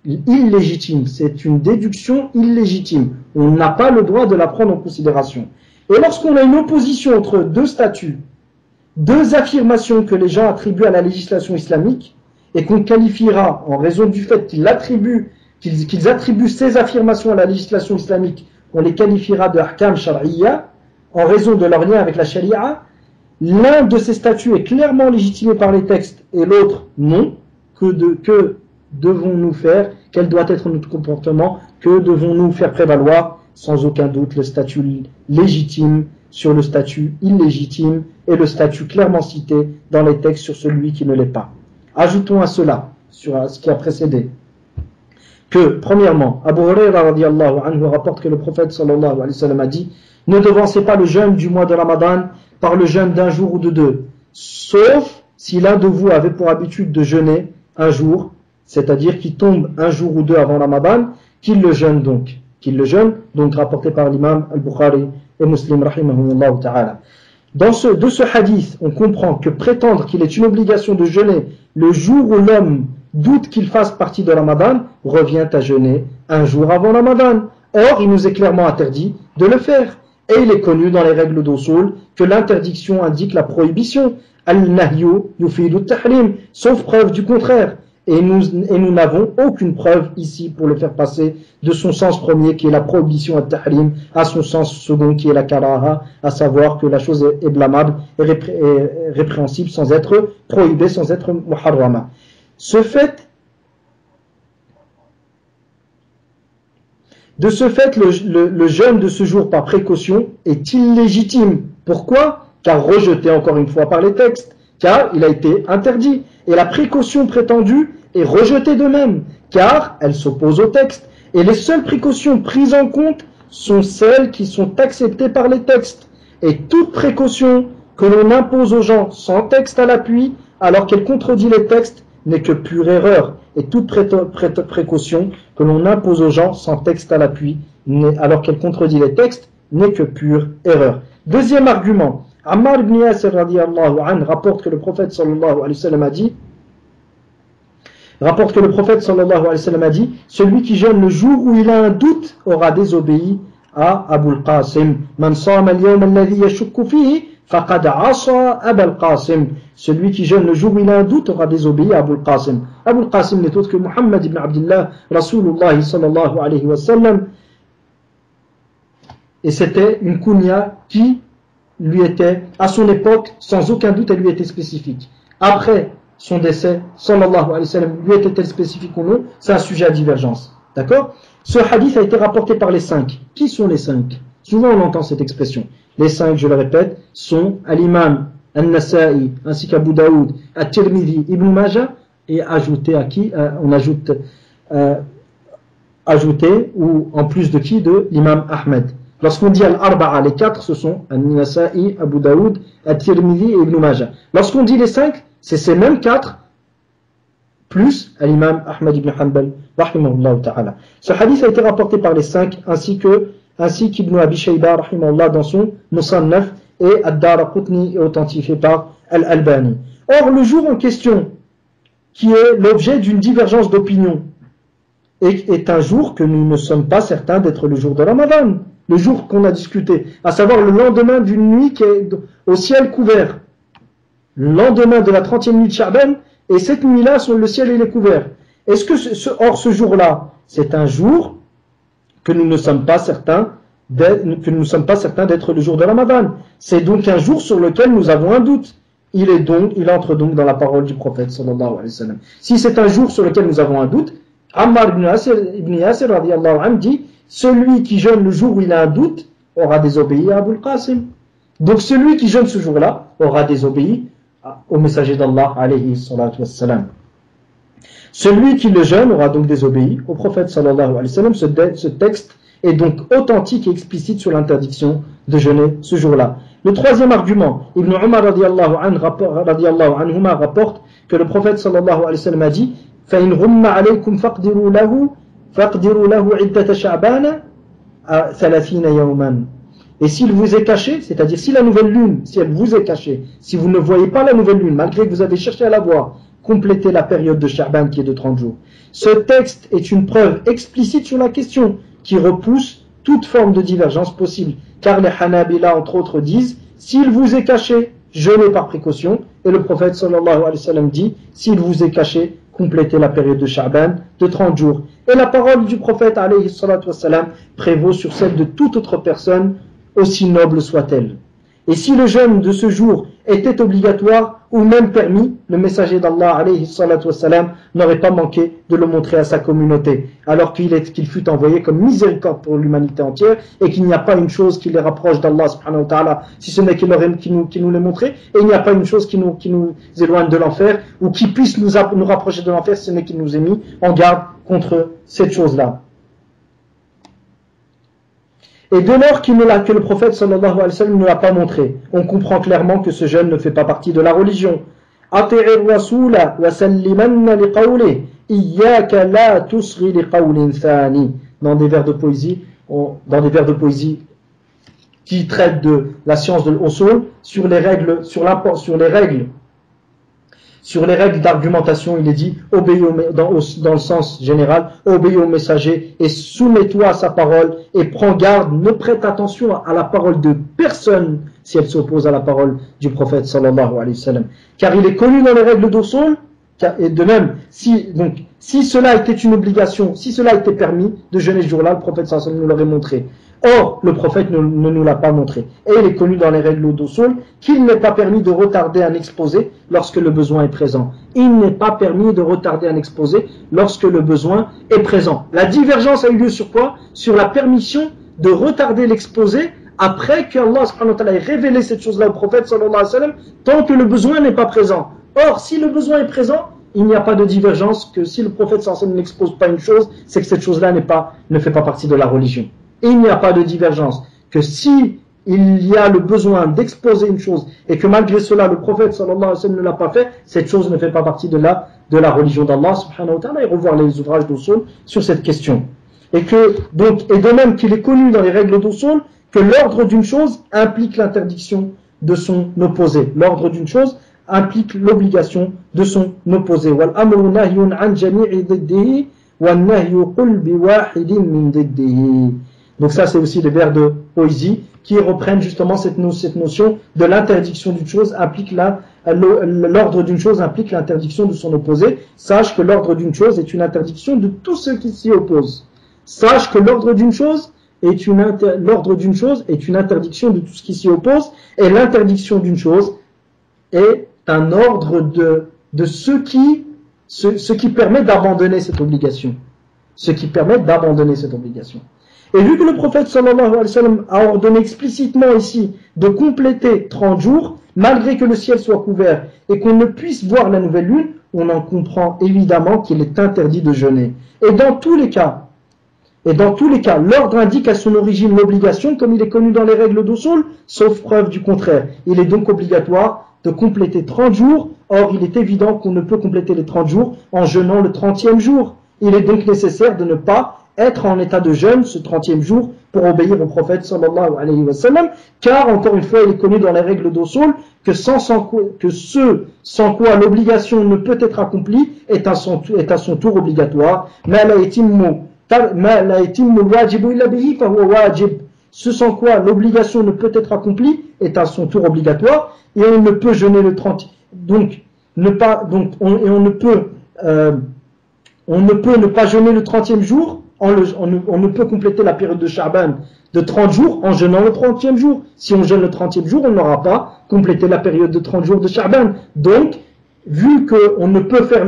illégitime. C'est une déduction illégitime. On n'a pas le droit de la prendre en considération. Et lorsqu'on a une opposition entre deux statuts, deux affirmations que les gens attribuent à la législation islamique, et qu'on qualifiera, en raison du fait qu'ils attribuent ces affirmations à la législation islamique, on les qualifiera de ahkam shar'iyya, en raison de leur lien avec la sharia, l'un de ces statuts est clairement légitimé par les textes et l'autre non. Que devons-nous faire? Quel doit être notre comportement? Que devons-nous faire prévaloir? Sans aucun doute le statut légitime sur le statut illégitime et le statut clairement cité dans les textes sur celui qui ne l'est pas. Ajoutons à cela, sur ce qui a précédé, que, premièrement, Abu Hurayra radiyallahu anhu rapporte que le prophète sallallahu alayhi wa sallam a dit: ne devancez pas le jeûne du mois de Ramadan par le jeûne d'un jour ou de deux, sauf si l'un de vous avait pour habitude de jeûner un jour, c'est-à-dire qu'il tombe un jour ou deux avant Ramadan, qu'il le jeûne donc. Rapporté par l'imam al-Bukhari et Muslim rahimahumullah ta'ala. De ce hadith, on comprend que prétendre qu'il est une obligation de jeûner le jour où l'homme doute qu'il fasse partie de Ramadan revient à jeûner un jour avant Ramadan. Or, il nous est clairement interdit de le faire. Et il est connu dans les règles d'usul que l'interdiction indique la prohibition. Al-nahyu yufidu tahrim, sauf preuve du contraire. Et nous n'avons aucune preuve ici pour le faire passer de son sens premier qui est la prohibition al-tahrim à son sens second qui est la karaha, à savoir que la chose est blâmable et répréhensible sans être prohibée, sans être muharrama. De ce fait, le jeûne de ce jour par précaution est illégitime. Pourquoi? Car rejeté encore une fois par les textes, car il a été interdit. Et la précaution prétendue est rejetée de même, car elle s'oppose au texte. Et les seules précautions prises en compte sont celles qui sont acceptées par les textes. Et toute précaution que l'on impose aux gens sans texte à l'appui, alors qu'elle contredit les textes, n'est que pure erreur. Et toute précaution que l'on impose aux gens sans texte à l'appui, alors qu'elle contredit les textes, n'est que pure erreur. Deuxième argument, Ammar ibn Yasir radiyallahu anhu rapporte que le prophète sallallahu alayhi wa sallam a dit, celui qui jeûne le jour où il a un doute aura désobéi à Abu al-Qasim. Man sama al-yawm alladhi yashukku fihi faqad asa Abu al-Qasim. Celui qui jeûne le jour où il a un doute aura désobéi à Abu al-Qasim. Abu al-Qasim n'est autre que Muhammad ibn Abdullah, Rasulullah sallallahu alayhi wa sallam. Et c'était une kunya qui lui était, à son époque, sans aucun doute, elle lui était spécifique. Après son décès, sallallahu alayhi wa sallam, lui était-elle spécifique ou non? C'est un sujet à divergence. D'accord? Ce hadith a été rapporté par les 5. Qui sont les 5? Souvent on entend cette expression. Les 5, je le répète, sont Al-Imam An-Nasa'i, ainsi qu'Abu Daoud, At-Tirmidhi, Ibn Majah, et ajouté à qui? On ajoute, ou en plus de qui? De l'imam Ahmed. Lorsqu'on dit Al-Arba'a, les 4, ce sont An-Nasa'i, Abu Daoud, At-Tirmidhi et Ibn Majah. Lorsqu'on dit les 5, c'est ces mêmes 4, plus l'imam Ahmed ibn Hanbal, rahimahullah ta'ala. Ce hadith a été rapporté par les 5, ainsi qu'Ibn Abi Shayba, rahimahullah, dans son Musannaf, et Ad-Daraqutni est authentifié par Al-Albani. Or, le jour en question, qui est l'objet d'une divergence d'opinion, est un jour que nous ne sommes pas certains d'être le jour de Ramadan, le jour qu'on a discuté, à savoir le lendemain d'une nuit qui est au ciel couvert, le lendemain de la 30e nuit de Sha'ban, et cette nuit-là, le ciel il est couvert. Est-ce que ce jour-là, c'est un jour que nous ne sommes pas certains d'être le jour de Ramadan? C'est donc un jour sur lequel nous avons un doute. Il entre donc dans la parole du prophète sallallahu alayhi wa sallam. Si c'est un jour sur lequel nous avons un doute, Ammar ibn Yasir radiyallahu anhu dit: celui qui jeûne le jour où il a un doute aura désobéi à Abu al-Qasim. Donc celui qui jeûne ce jour-là aura désobéi au messager d'Allah alayhi salatu wassalam. Celui qui le jeûne aura donc désobéi au prophète sallallahu alayhi wa sallam. Ce texte est donc authentique et explicite sur l'interdiction de jeûner ce jour-là. Le troisième argument, Ibn Umar radiyallahu anhuma rapporte que le prophète sallallahu alayhi wa sallam a dit: فَإِنْ غُمَّ عَلَيْكُمْ فَقْدِرُوا لَهُ عِدَّةَ شَعْبَانَ 30 يَوْمًا. Et s'il vous est caché, c'est-à-dire si la nouvelle lune, si elle vous est cachée, si vous ne voyez pas la nouvelle lune, malgré que vous avez cherché à la voir, complétez la période de Sha'ban qui est de 30 jours. Ce texte est une preuve explicite sur la question qui repousse toute forme de divergence possible. Car les Hanabila, entre autres, disent: s'il vous est caché, jeûnez par précaution. Et le prophète sallallahu alayhi wa sallam dit: s'il vous est caché, complétez la période de Sha'ban de 30 jours. Et la parole du prophète alayhi salatu wassalam prévaut sur celle de toute autre personne, aussi noble soit-elle. Et si le jeûne de ce jour était obligatoire ou même permis, le messager d'Allah alayhi salatu wassalam n'aurait pas manqué de le montrer à sa communauté, alors qu'il fut envoyé comme miséricorde pour l'humanité entière et qu'il n'y a pas une chose qui les rapproche d'Allah subhanahu wa ta'ala, si ce n'est qu'il nous l'ait montré, et il n'y a pas une chose qui nous éloigne de l'enfer ou qui puisse nous rapprocher de l'enfer, si ce n'est qu'il nous ait mis en garde contre cette chose-là. Et dès lors que le prophète sallallahu alayhi wa sallam ne l'a pas montré, on comprend clairement que ce jeûne ne fait pas partie de la religion. Ati'ir rasula wa sallimanna liqawli iyyaka la tusghi liqawlin thani. Dans des vers de poésie qui traitent de la science de l'usul, sur les règles d'argumentation, il est dit, obéis dans le sens général, obéis au messager et soumets-toi à sa parole et prends garde, ne prête attention à la parole de personne si elle s'oppose à la parole du prophète sallallahu alayhi wa sallam. Car il est connu dans les règles d'usul, et de même, si cela était une obligation, si cela était permis de jeûner ce jour-là, le prophète sallallahu alayhi wa sallam nous l'aurait montré. Or, le prophète ne nous l'a pas montré. Et il est connu dans les règles d'usul qu'il n'est pas permis de retarder un exposé lorsque le besoin est présent. Il n'est pas permis de retarder un exposé lorsque le besoin est présent. La divergence a eu lieu sur quoi? Sur la permission de retarder l'exposé après que Allah subhanahu wa ta'ala ait révélé cette chose-là au prophète sallallahu alayhi wa sallam, tant que le besoin n'est pas présent. Or, si le besoin est présent, il n'y a pas de divergence que si le prophète sallallahu alayhi wa sallam n'expose pas une chose, c'est que cette chose-là ne fait pas partie de la religion. Et il n'y a pas de divergence que si il y a le besoin d'exposer une chose et que malgré cela le prophète sallallahu alayhi wa sallam ne l'a pas fait, cette chose ne fait pas partie de la religion d'Allah subhanahu wa ta'ala, et revoir les ouvrages d'usul sur cette question. Et de même qu'il est connu dans les règles d'usul que l'ordre d'une chose implique l'interdiction de son opposé. L'ordre d'une chose implique l'obligation de son opposé. Wal amru nahyun an jami'i diddihi wan nahyu qul bi wahidin min diddihi. Donc ça, c'est aussi des vers de poésie qui reprennent justement cette notion de l'interdiction d'une chose implique l'ordre d'une chose implique l'interdiction de son opposé. Sache que l'ordre d'une chose est une interdiction de tous ceux qui s'y opposent. Sache que l'ordre d'une chose est une interdiction de tout ce qui s'y oppose, et l'interdiction d'une chose est un ordre de ce qui permet d'abandonner cette obligation. Ce qui permet d'abandonner cette obligation. Et vu que le prophète sallallahu alayhi wa sallam a ordonné explicitement ici de compléter 30 jours, malgré que le ciel soit couvert et qu'on ne puisse voir la nouvelle lune, on en comprend évidemment qu'il est interdit de jeûner. Et dans tous les cas, l'ordre indique à son origine l'obligation, comme il est connu dans les règles d'usul, sauf preuve du contraire. Il est donc obligatoire de compléter 30 jours. Or, il est évident qu'on ne peut compléter les 30 jours en jeûnant le 30e jour. Il est donc nécessaire de ne pas être en état de jeûne ce 30e jour pour obéir au prophète sallallahu alayhi wa sallam, car encore une fois il est connu dans les règles d'usul que ce sans quoi l'obligation ne peut être accomplie est à son tour obligatoire. Ce sans quoi l'obligation ne peut être accomplie est à son tour obligatoire, et on ne peut jeûner le 30. On ne peut ne pas jeûner le 30e jour. On ne peut compléter la période de Sha'ban de 30 jours en jeûnant le 30e jour. Si on jeûne le 30e jour, on n'aura pas complété la période de 30 jours de Sha'ban. Donc, vu qu'on ne peut faire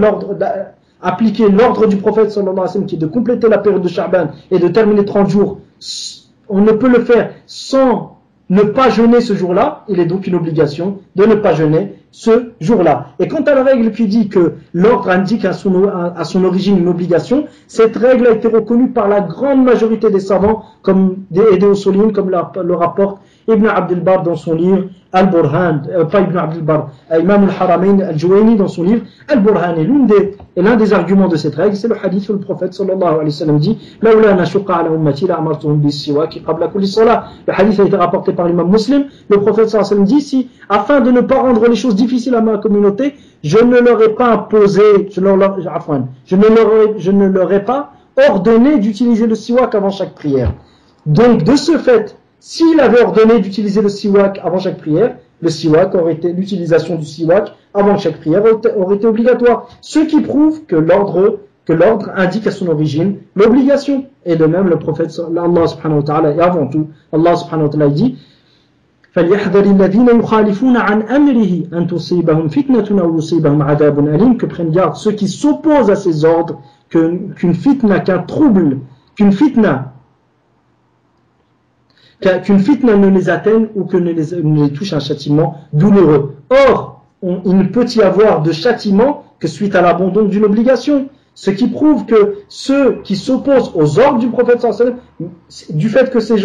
appliquer l'ordre du prophète sallallahu alayhi wa sallam qui est de compléter la période de Sha'ban et de terminer 30 jours, on ne peut le faire sans ne pas jeûner ce jour-là. Il est donc une obligation de ne pas jeûner ce jour-là. Et quant à la règle qui dit que l'ordre indique à son origine une obligation, cette règle a été reconnue par la grande majorité des savants comme des usuliyin, comme le rapporte Ibn Abdel Bar dans son livre Al-Burhan, pas Ibn Abdel Bar, Imam al-Haramain al-Juwayni dans son livre Al-Burhan. Et l'un des arguments de cette règle, c'est le hadith où le prophète sallallahu alayhi wa sallam dit Lawla nashqa ala ummati la amartuhum bis-siwak qabla kulli salah. Le hadith a été rapporté par l'imam Muslim. Le prophète sallallahu alayhi wa sallam dit si, afin de ne pas rendre les choses difficiles à ma communauté, je ne leur ai pas imposé, je ne leur ai pas ordonné d'utiliser le siwak avant chaque prière. Donc de ce fait, s'il avait ordonné d'utiliser le siwak avant chaque prière, l'utilisation du siwak avant chaque prière aurait été obligatoire. Ce qui prouve que l'ordre indique à son origine l'obligation. Et de même, le prophète, Allah subhanahu wa ta'ala, et avant tout, Allah subhanahu wa ta'ala dit فليحذر الذين يخالفون عن أمره أن تصيبهم فتنة أو يصيبهم عذاب أليم, que prennent garde ceux qui s'opposent à ses ordres, qu'une fitna, qu'un trouble, qu'une fitna ne les atteigne ou que ne les touche un châtiment douloureux. Or, il ne peut y avoir de châtiment que suite à l'abandon d'une obligation. Ce qui prouve que ceux qui s'opposent aux ordres du prophète sallallahu alayhi wa sallam, du fait que ceux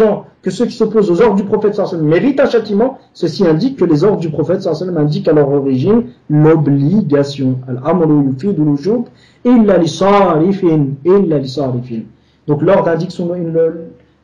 qui s'opposent aux ordres du prophète sallallahu alayhi wa sallam méritent un châtiment, ceci indique que les ordres du prophète sallallahu alayhi wa sallam indiquent à leur origine l'obligation. Al-amru yufidu al-wujub illa li sarifin. Donc l'ordre indique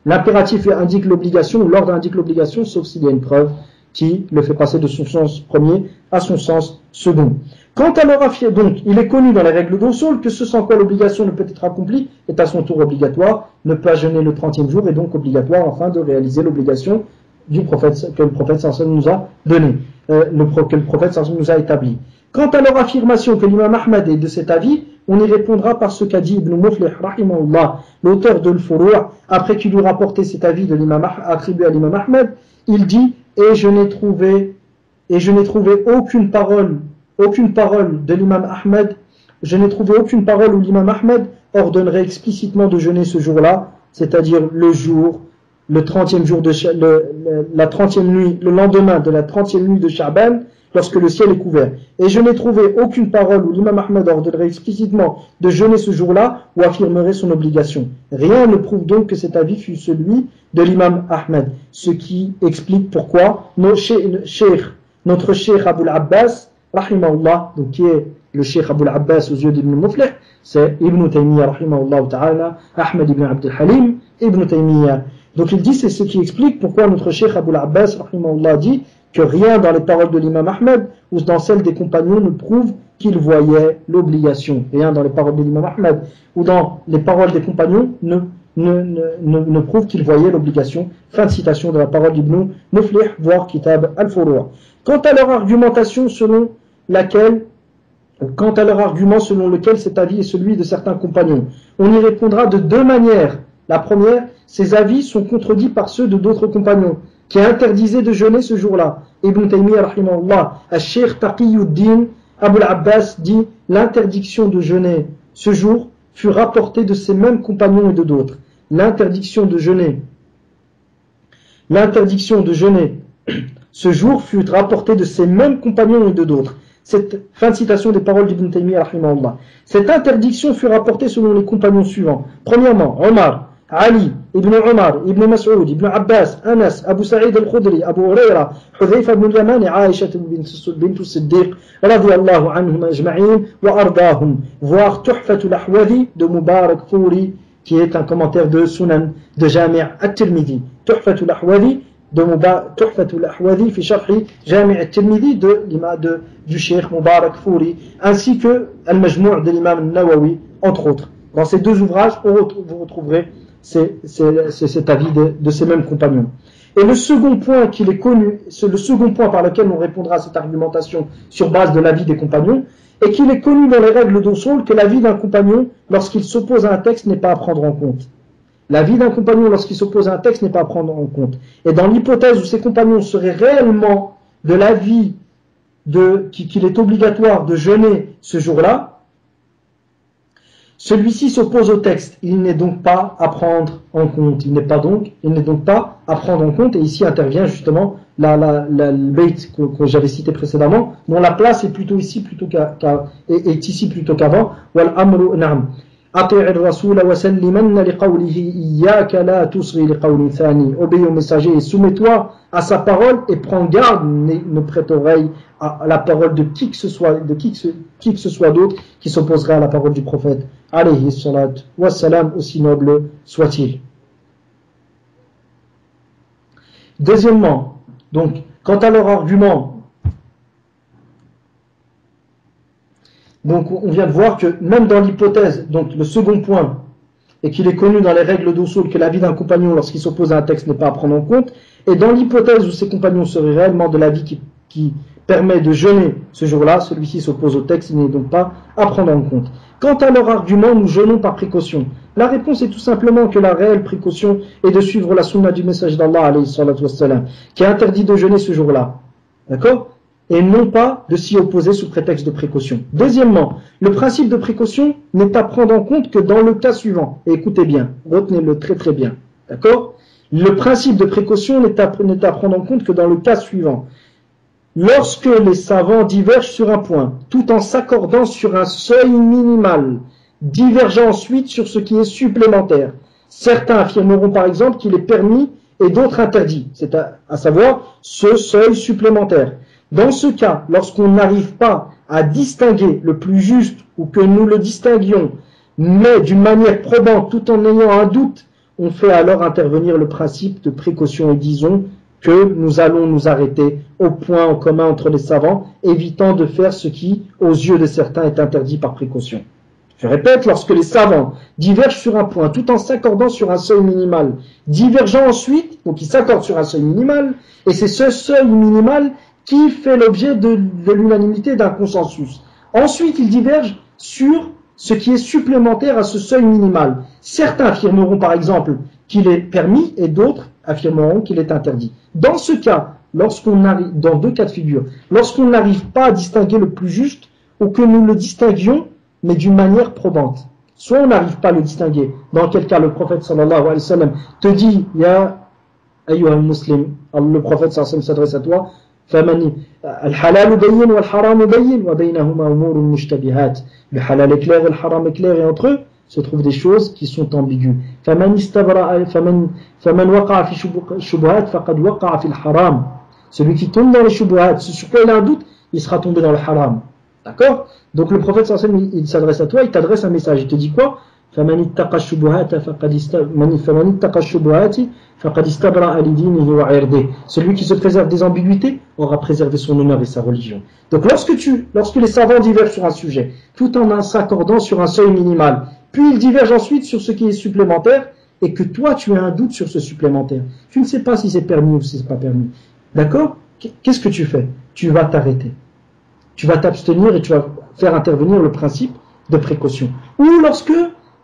l'impératif indique l'obligation, ou l'ordre indique l'obligation, sauf s'il y a une preuve qui le fait passer de son sens premier à son sens second. Quant à leur affirmation, donc, il est connu dans les règles d'usul que ce sans quoi l'obligation ne peut être accomplie est à son tour obligatoire, ne pas jeûner le 30e jour est donc obligatoire afin de réaliser l'obligation du prophète, que le prophète sallallahu alayhi wa sallam nous a donnée, que le prophète sallallahu alayhi wa sallam nous a établi. Quant à leur affirmation que l'imam Ahmad est de cet avis, on y répondra par ce qu'a dit Ibn Muflih, rahimahullah, l'auteur de l'Furu', après qu'il lui rapporté cet avis de l'imam attribué à l'imam Ahmad, il dit, et je n'ai trouvé aucune parole de l'imam Ahmed, je n'ai trouvé aucune parole où l'imam Ahmed ordonnerait explicitement de jeûner ce jour-là, c'est-à-dire le 30e jour la 30e nuit, le lendemain de la 30e nuit de Sha'ban, lorsque le ciel est couvert. Et je n'ai trouvé aucune parole où l'imam Ahmed ordonnerait explicitement de jeûner ce jour-là ou affirmerait son obligation. Rien ne prouve donc que cet avis fut celui de l'imam Ahmed, ce qui explique pourquoi notre cheikh Abul Abbas, rahimahullah, donc qui est le cheikh Abul Abbas aux yeux d'Ibn Muflih, c'est Ibn Taymiyyah, rahimahullah ta'ala, Ahmed ibn Abdul Halim, Ibn Taymiyyah. Donc il dit, c'est ce qui explique pourquoi notre cheikh Abul Abbas, rahimahullah, dit que rien dans les paroles de l'imam Ahmed ou dans celles des compagnons ne prouve qu'il voyait l'obligation. Rien dans les paroles de l'imam Ahmed ou dans les paroles des compagnons ne prouve qu'il voyait l'obligation. Fin de citation de la parole d'Ibn Muflih, voire Kitab al-Furu'. Quant à leur argument selon lequel cet avis est celui de certains compagnons, on y répondra de deux manières. La première, ces avis sont contredits par ceux de d'autres compagnons qui interdisaient de jeûner ce jour-là. Ibn Taymiyyah, rahimahullah, al-Sheikh Taqiyuddin, Abul Abbas dit l'interdiction de jeûner ce jour fut rapportée de ces mêmes compagnons et de d'autres. L'interdiction de jeûner ce jour fut rapportée de ces mêmes compagnons et de d'autres. Cette fin de citation des paroles d'Ibn Taymiyyah, rahimahullah. Cette interdiction fut rapportée selon les compagnons suivants. Premièrement, Omar, Ali, Ibn Omar, Ibn Mas'ud, Ibn Abbas, Anas, Abu Sa'id al-Khudri, Abu Huraira, Hudhayfa ibn al-Yaman et Aisha bint Siddiq, radiyallahu anhum ajma'in wa ardahum. Voir Tuhfatul Ahwazi de Mubarak Furi, qui est un commentaire de Sunan de Jami' at-Tirmidhi. Tuhfatul Ahwazi fi sharhi Jami' at-Tirmidhi du Cheikh Mubarak Furi, ainsi que Al-Majmou' de l'imam Nawawi, entre autres. Dans ces deux ouvrages, vous retrouverez c'est cet avis de ces mêmes compagnons. Et le second point qu'il est connu, c'est le second point par lequel on répondra à cette argumentation sur base de l'avis des compagnons, et qu'il est connu dans les règles d'usul que l'avis d'un compagnon, lorsqu'il s'oppose à un texte, n'est pas à prendre en compte. L'avis d'un compagnon, lorsqu'il s'oppose à un texte, n'est pas à prendre en compte. Et dans l'hypothèse où ces compagnons seraient réellement de l'avis qu'il est obligatoire de jeûner ce jour-là, celui-ci s'oppose au texte, il n'est donc pas à prendre en compte. Il n'est donc pas à prendre en compte, et ici intervient justement le bait que j'avais cité précédemment, dont la place est plutôt ici plutôt qu'avant. Wal amru na'am. Ati' ar-rasul wa sallimanna liqawlihi iyyaka la tusghi liqawli thani. Obéis au messager et soumets-toi à sa parole et prends garde, ne prête oreille à la parole de qui que ce soit d'autre qui s'opposerait à la parole du prophète alayhi salat wa salam, aussi noble soit-il. Deuxièmement, donc, quant à leur argument, donc on vient de voir que même dans l'hypothèse, donc le second point, et qu'il est connu dans les règles d'usul que l'avis d'un compagnon lorsqu'il s'oppose à un texte n'est pas à prendre en compte, et dans l'hypothèse où ces compagnons seraient réellement de l'avis qui permet de jeûner ce jour-là, celui-ci s'oppose au texte, il n'est donc pas à prendre en compte. Quant à leur argument, nous jeûnons par précaution. La réponse est tout simplement que la réelle précaution est de suivre la sunna du message d'Allah, alayhi salatu wassalam, qui a interdit de jeûner ce jour-là. D'accord? Et non pas de s'y opposer sous prétexte de précaution. Deuxièmement, le principe de précaution n'est à prendre en compte que dans le cas suivant. Et écoutez bien, retenez-le très très bien. D'accord? Le principe de précaution n'est à prendre en compte que dans le cas suivant. Lorsque les savants divergent sur un point, tout en s'accordant sur un seuil minimal, divergeant ensuite sur ce qui est supplémentaire. Certains affirmeront par exemple qu'il est permis et d'autres interdits, c'est à savoir ce seuil supplémentaire. Dans ce cas, lorsqu'on n'arrive pas à distinguer le plus juste ou que nous le distinguions, mais d'une manière probante tout en ayant un doute, on fait alors intervenir le principe de précaution et disons que nous allons nous arrêter au point en commun entre les savants, évitant de faire ce qui, aux yeux de certains, est interdit par précaution. Je répète, lorsque les savants divergent sur un point tout en s'accordant sur un seuil minimal, divergeant ensuite, donc ils s'accordent sur un seuil minimal, et c'est ce seuil minimal qui fait l'objet de l'unanimité d'un consensus. Ensuite, ils divergent sur ce qui est supplémentaire à ce seuil minimal. Certains affirmeront par exemple qu'il est permis et d'autres affirmeront qu'il est interdit. Dans ce cas, lorsqu'on arrive, dans deux cas de figure, lorsqu'on n'arrive pas à distinguer le plus juste ou que nous le distinguions, mais d'une manière probante. Soit on n'arrive pas à le distinguer, dans quel cas le prophète sallallahu alayhi wa sallam te dit, ya ayyuha al-muslim, le prophète sallallahu alayhi wa sallam s'adresse à toi, فمن الحلال بين والحرام بين وبينهما أمور مشتبهات. Le halal est clair et le haram est clair et entre eux se trouvent des choses qui sont ambiguës. فمن وقع في الشبهات فقد وقع في الحرام. Celui qui tombe dans les shubuhat, sur quoi il a un doute, il sera tombé dans le haram. D'accord? Donc le prophète sallallahu alayhi wa sallam, il s'adresse à toi, il t'adresse un message, il te dit quoi? فمن اتقى الشبهات فقد استبرأ لدينه وعرضه. Celui qui se préserve des ambiguïtés aura préservé son honneur et sa religion. Donc lorsque les savants divergent sur un sujet, tout en s'accordant sur un seuil minimal, puis ils divergent ensuite sur ce qui est supplémentaire, et que toi tu as un doute sur ce supplémentaire, tu ne sais pas si c'est permis ou si c'est pas permis. D'accord? Qu'est-ce que tu fais? Tu vas t'arrêter. Tu vas t'abstenir et tu vas faire intervenir le principe de précaution. Ou lorsque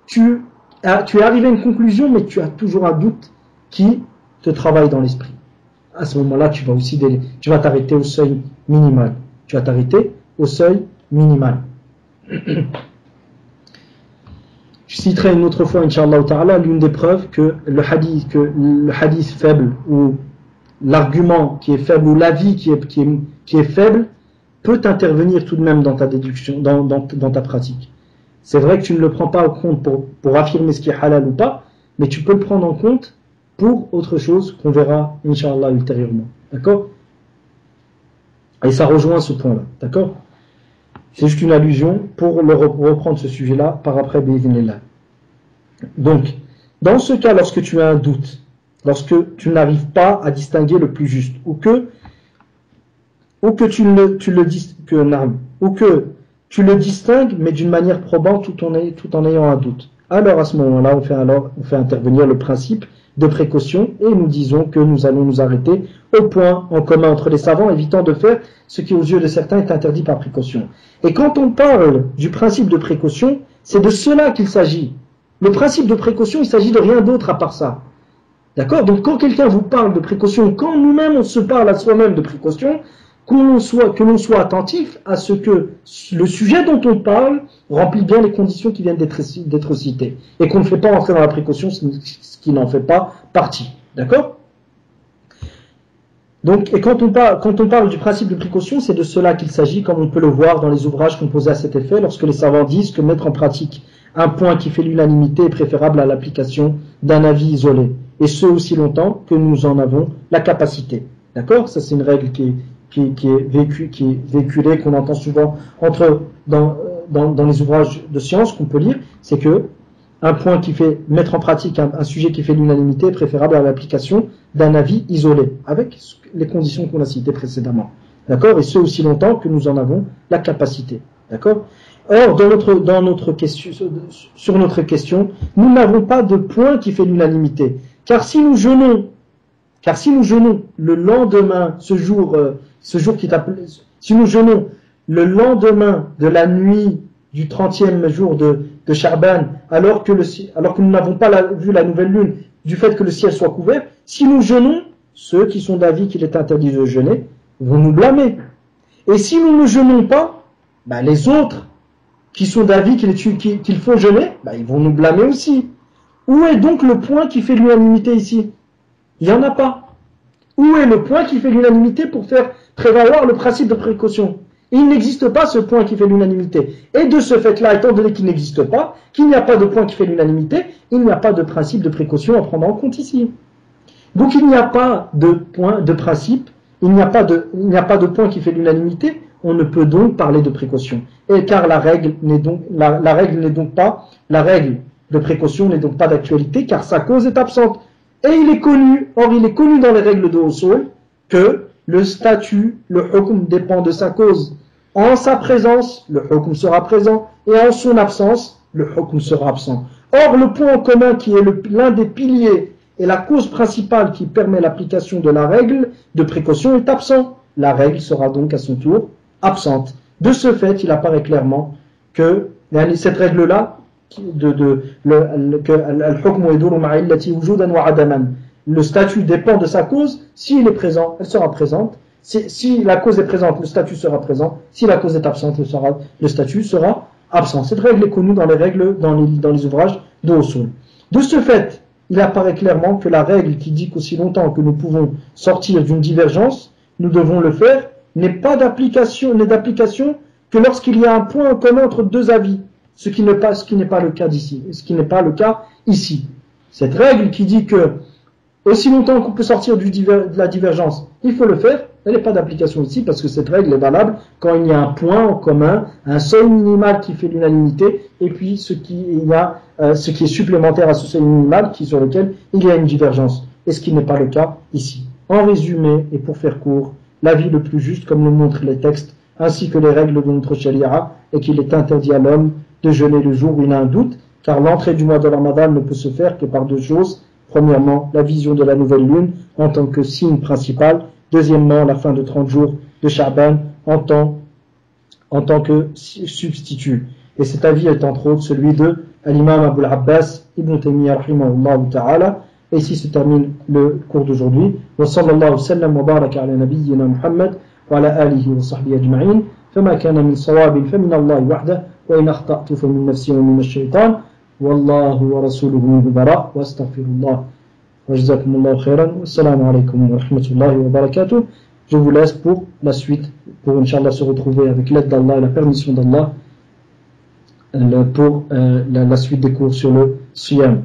tu es arrivé à une conclusion, mais tu as toujours un doute qui te travaille dans l'esprit. À ce moment-là, tu vas t'arrêter au seuil minimal. Tu vas t'arrêter au seuil minimal. Je citerai une autre fois, Inch'Allah Ta'ala, l'une des preuves que le hadith faible, ou l'argument qui est faible, ou l'avis qui est faible, peut intervenir tout de même dans ta déduction, dans ta pratique. C'est vrai que tu ne le prends pas en compte pour affirmer ce qui est halal ou pas, mais tu peux le prendre en compte pour autre chose qu'on verra, Inch'Allah, ultérieurement. D'accord? Et ça rejoint ce point-là. D'accord? C'est juste une allusion pour reprendre ce sujet-là par après, bi'idhnillah. Donc, dans ce cas, lorsque tu as un doute, lorsque tu n'arrives pas à distinguer le plus juste, ou que tu le distingues, mais d'une manière probante tout en ayant un doute. Alors à ce moment-là, on fait intervenir le principe de précaution et nous disons que nous allons nous arrêter au point en commun entre les savants, évitant de faire ce qui aux yeux de certains est interdit par précaution. Et quand on parle du principe de précaution, c'est de cela qu'il s'agit. Le principe de précaution, il s'agit de rien d'autre à part ça. D'accord? Donc quand quelqu'un vous parle de précaution, quand nous-mêmes on se parle à soi-même de précaution, que l'on soit attentif à ce que le sujet dont on parle remplit bien les conditions qui viennent d'être citées. Et qu'on ne fait pas entrer dans la précaution ce qui n'en fait pas partie. D'accord? Donc, et quand on parle du principe de précaution, c'est de cela qu'il s'agit, comme on peut le voir dans les ouvrages composés à cet effet, lorsque les savants disent que mettre en pratique un point qui fait l'unanimité est préférable à l'application d'un avis isolé. Et ce aussi longtemps que nous en avons la capacité. D'accord? Ça c'est une règle qui est véhiculée, qu'on entend souvent dans les ouvrages de science qu'on peut lire, c'est que un point qui fait mettre en pratique un sujet qui fait l'unanimité est préférable à l'application d'un avis isolé, avec les conditions qu'on a citées précédemment. D'accord? Et ce aussi longtemps que nous en avons la capacité. D'accord? Or, sur notre question, nous n'avons pas de point qui fait l'unanimité. Car si nous jeûnons le lendemain, ce jour qui est appelé, si nous jeûnons le lendemain de la nuit du 30e jour de Sha'ban, alors que nous n'avons pas vu la nouvelle lune, du fait que le ciel soit couvert, si nous jeûnons, ceux qui sont d'avis qu'il est interdit de jeûner vont nous blâmer. Et si nous ne jeûnons pas, les autres qui sont d'avis qu'il faut jeûner, ils vont nous blâmer aussi. Où est donc le point qui fait l'unanimité ici? Il n'y en a pas. Où est le point qui fait l'unanimité pour faire prévaloir le principe de précaution? Il n'existe pas ce point qui fait l'unanimité. Et de ce fait-là, étant donné qu'il n'existe pas, qu'il n'y a pas de point qui fait l'unanimité, il n'y a pas de principe de précaution à prendre en compte ici. Donc il n'y a pas de point de principe, il n'y a pas de point qui fait l'unanimité, on ne peut donc parler de précaution. Et car la règle de précaution n'est donc pas d'actualité, car sa cause est absente. Et il est connu dans les règles de Usul que le statut, le hukm dépend de sa cause. En sa présence, le hukm sera présent, et en son absence, le hukm sera absent. Or, le point en commun qui est l'un des piliers et la cause principale qui permet l'application de la règle de précaution est absent. La règle sera donc à son tour absente. De ce fait, il apparaît clairement que cette règle-là, le statut dépend de sa cause. S'il est présent, elle sera présente. Si la cause est présente, le statut sera présent. Si la cause est absente, le statut sera absent. Cette règle est connue dans les règles, dans les ouvrages de Usul. De ce fait, il apparaît clairement que la règle qui dit qu'aussi longtemps que nous pouvons sortir d'une divergence, nous devons le faire, n'est d'application que lorsqu'il y a un point en commun entre deux avis, ce qui n'est pas le cas d'ici, ce qui n'est pas le cas ici. Cette règle qui dit que aussi longtemps qu'on peut sortir de la divergence, il faut le faire, elle n'est pas d'application ici parce que cette règle est valable quand il y a un point en commun, un seuil minimal qui fait l'unanimité, et puis ce qui est supplémentaire à ce seuil minimal sur lequel il y a une divergence, et ce qui n'est pas le cas ici. En résumé, et pour faire court, l'avis le plus juste, comme le montrent les textes, ainsi que les règles de notre charia, est qu'il est interdit à l'homme de jeûner le jour où il a un doute, car l'entrée du mois de Ramadan ne peut se faire que par deux choses. Premièrement, la vision de la nouvelle lune en tant que signe principal. Deuxièmement, la fin de 30 jours de Sha'ban en tant que substitut. Et cet avis est entre autres celui de l'imam Abu al-Abbas Ibn Taymiyyah rahimahullah ta'ala. Et ici se termine le cours d'aujourd'hui. Wa sallallahu sallam wa baraka ala nabiyyina Muhammad wa ala alihi wa sahbihi ajma'in. فما كان من صواب فمن الله وحده وإن أخطأت فمن نفسي ومن الشيطان والله ورسوله منه براء واستغفر الله وجزاكم الله خيرا والسلام عليكم ورحمة الله وبركاته. Je vous laisse pour la suite, pour Inch'Allah se retrouver avec l'aide d'Allah et la permission d'Allah pour la suite des cours sur le Siyam.